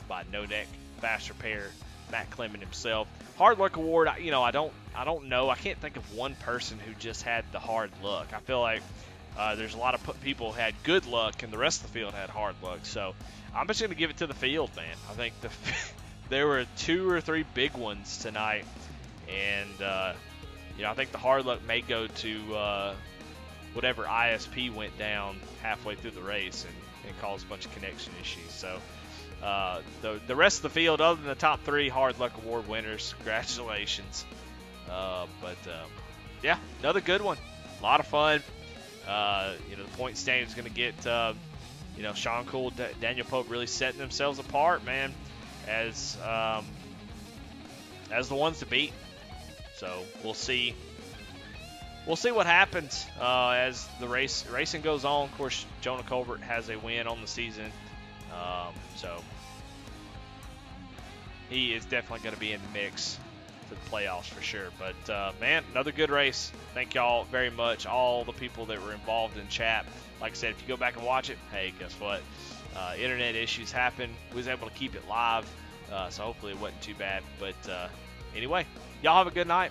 by No Neck Fast Repair, Matt Clement himself. Hard Luck Award, I don't know. I can't think of one person who just had the hard luck. I feel like there's a lot of people who had good luck, and the rest of the field had hard luck. So I'm just going to give it to the field, man. I think there were 2 or 3 big ones tonight, and I think the hard luck may go to whatever ISP went down halfway through the race and caused a bunch of connection issues. So the rest of the field, other than the top 3 hard luck award winners, congratulations. Yeah, another good one. A lot of fun. The point standing is going to get Sean Cool, Daniel Pope really setting themselves apart, man, as the ones to beat. So we'll see. We'll see what happens as the racing goes on. Of course, Jonah Colbert has a win on the season, so he is definitely going to be in the mix to the playoffs for sure. But man, another good race. Thank y'all very much, all the people that were involved in chat. Like I said, if you go back and watch it, hey, guess what? Internet issues happen. We was able to keep it live, so hopefully it wasn't too bad. But anyway, y'all have a good night.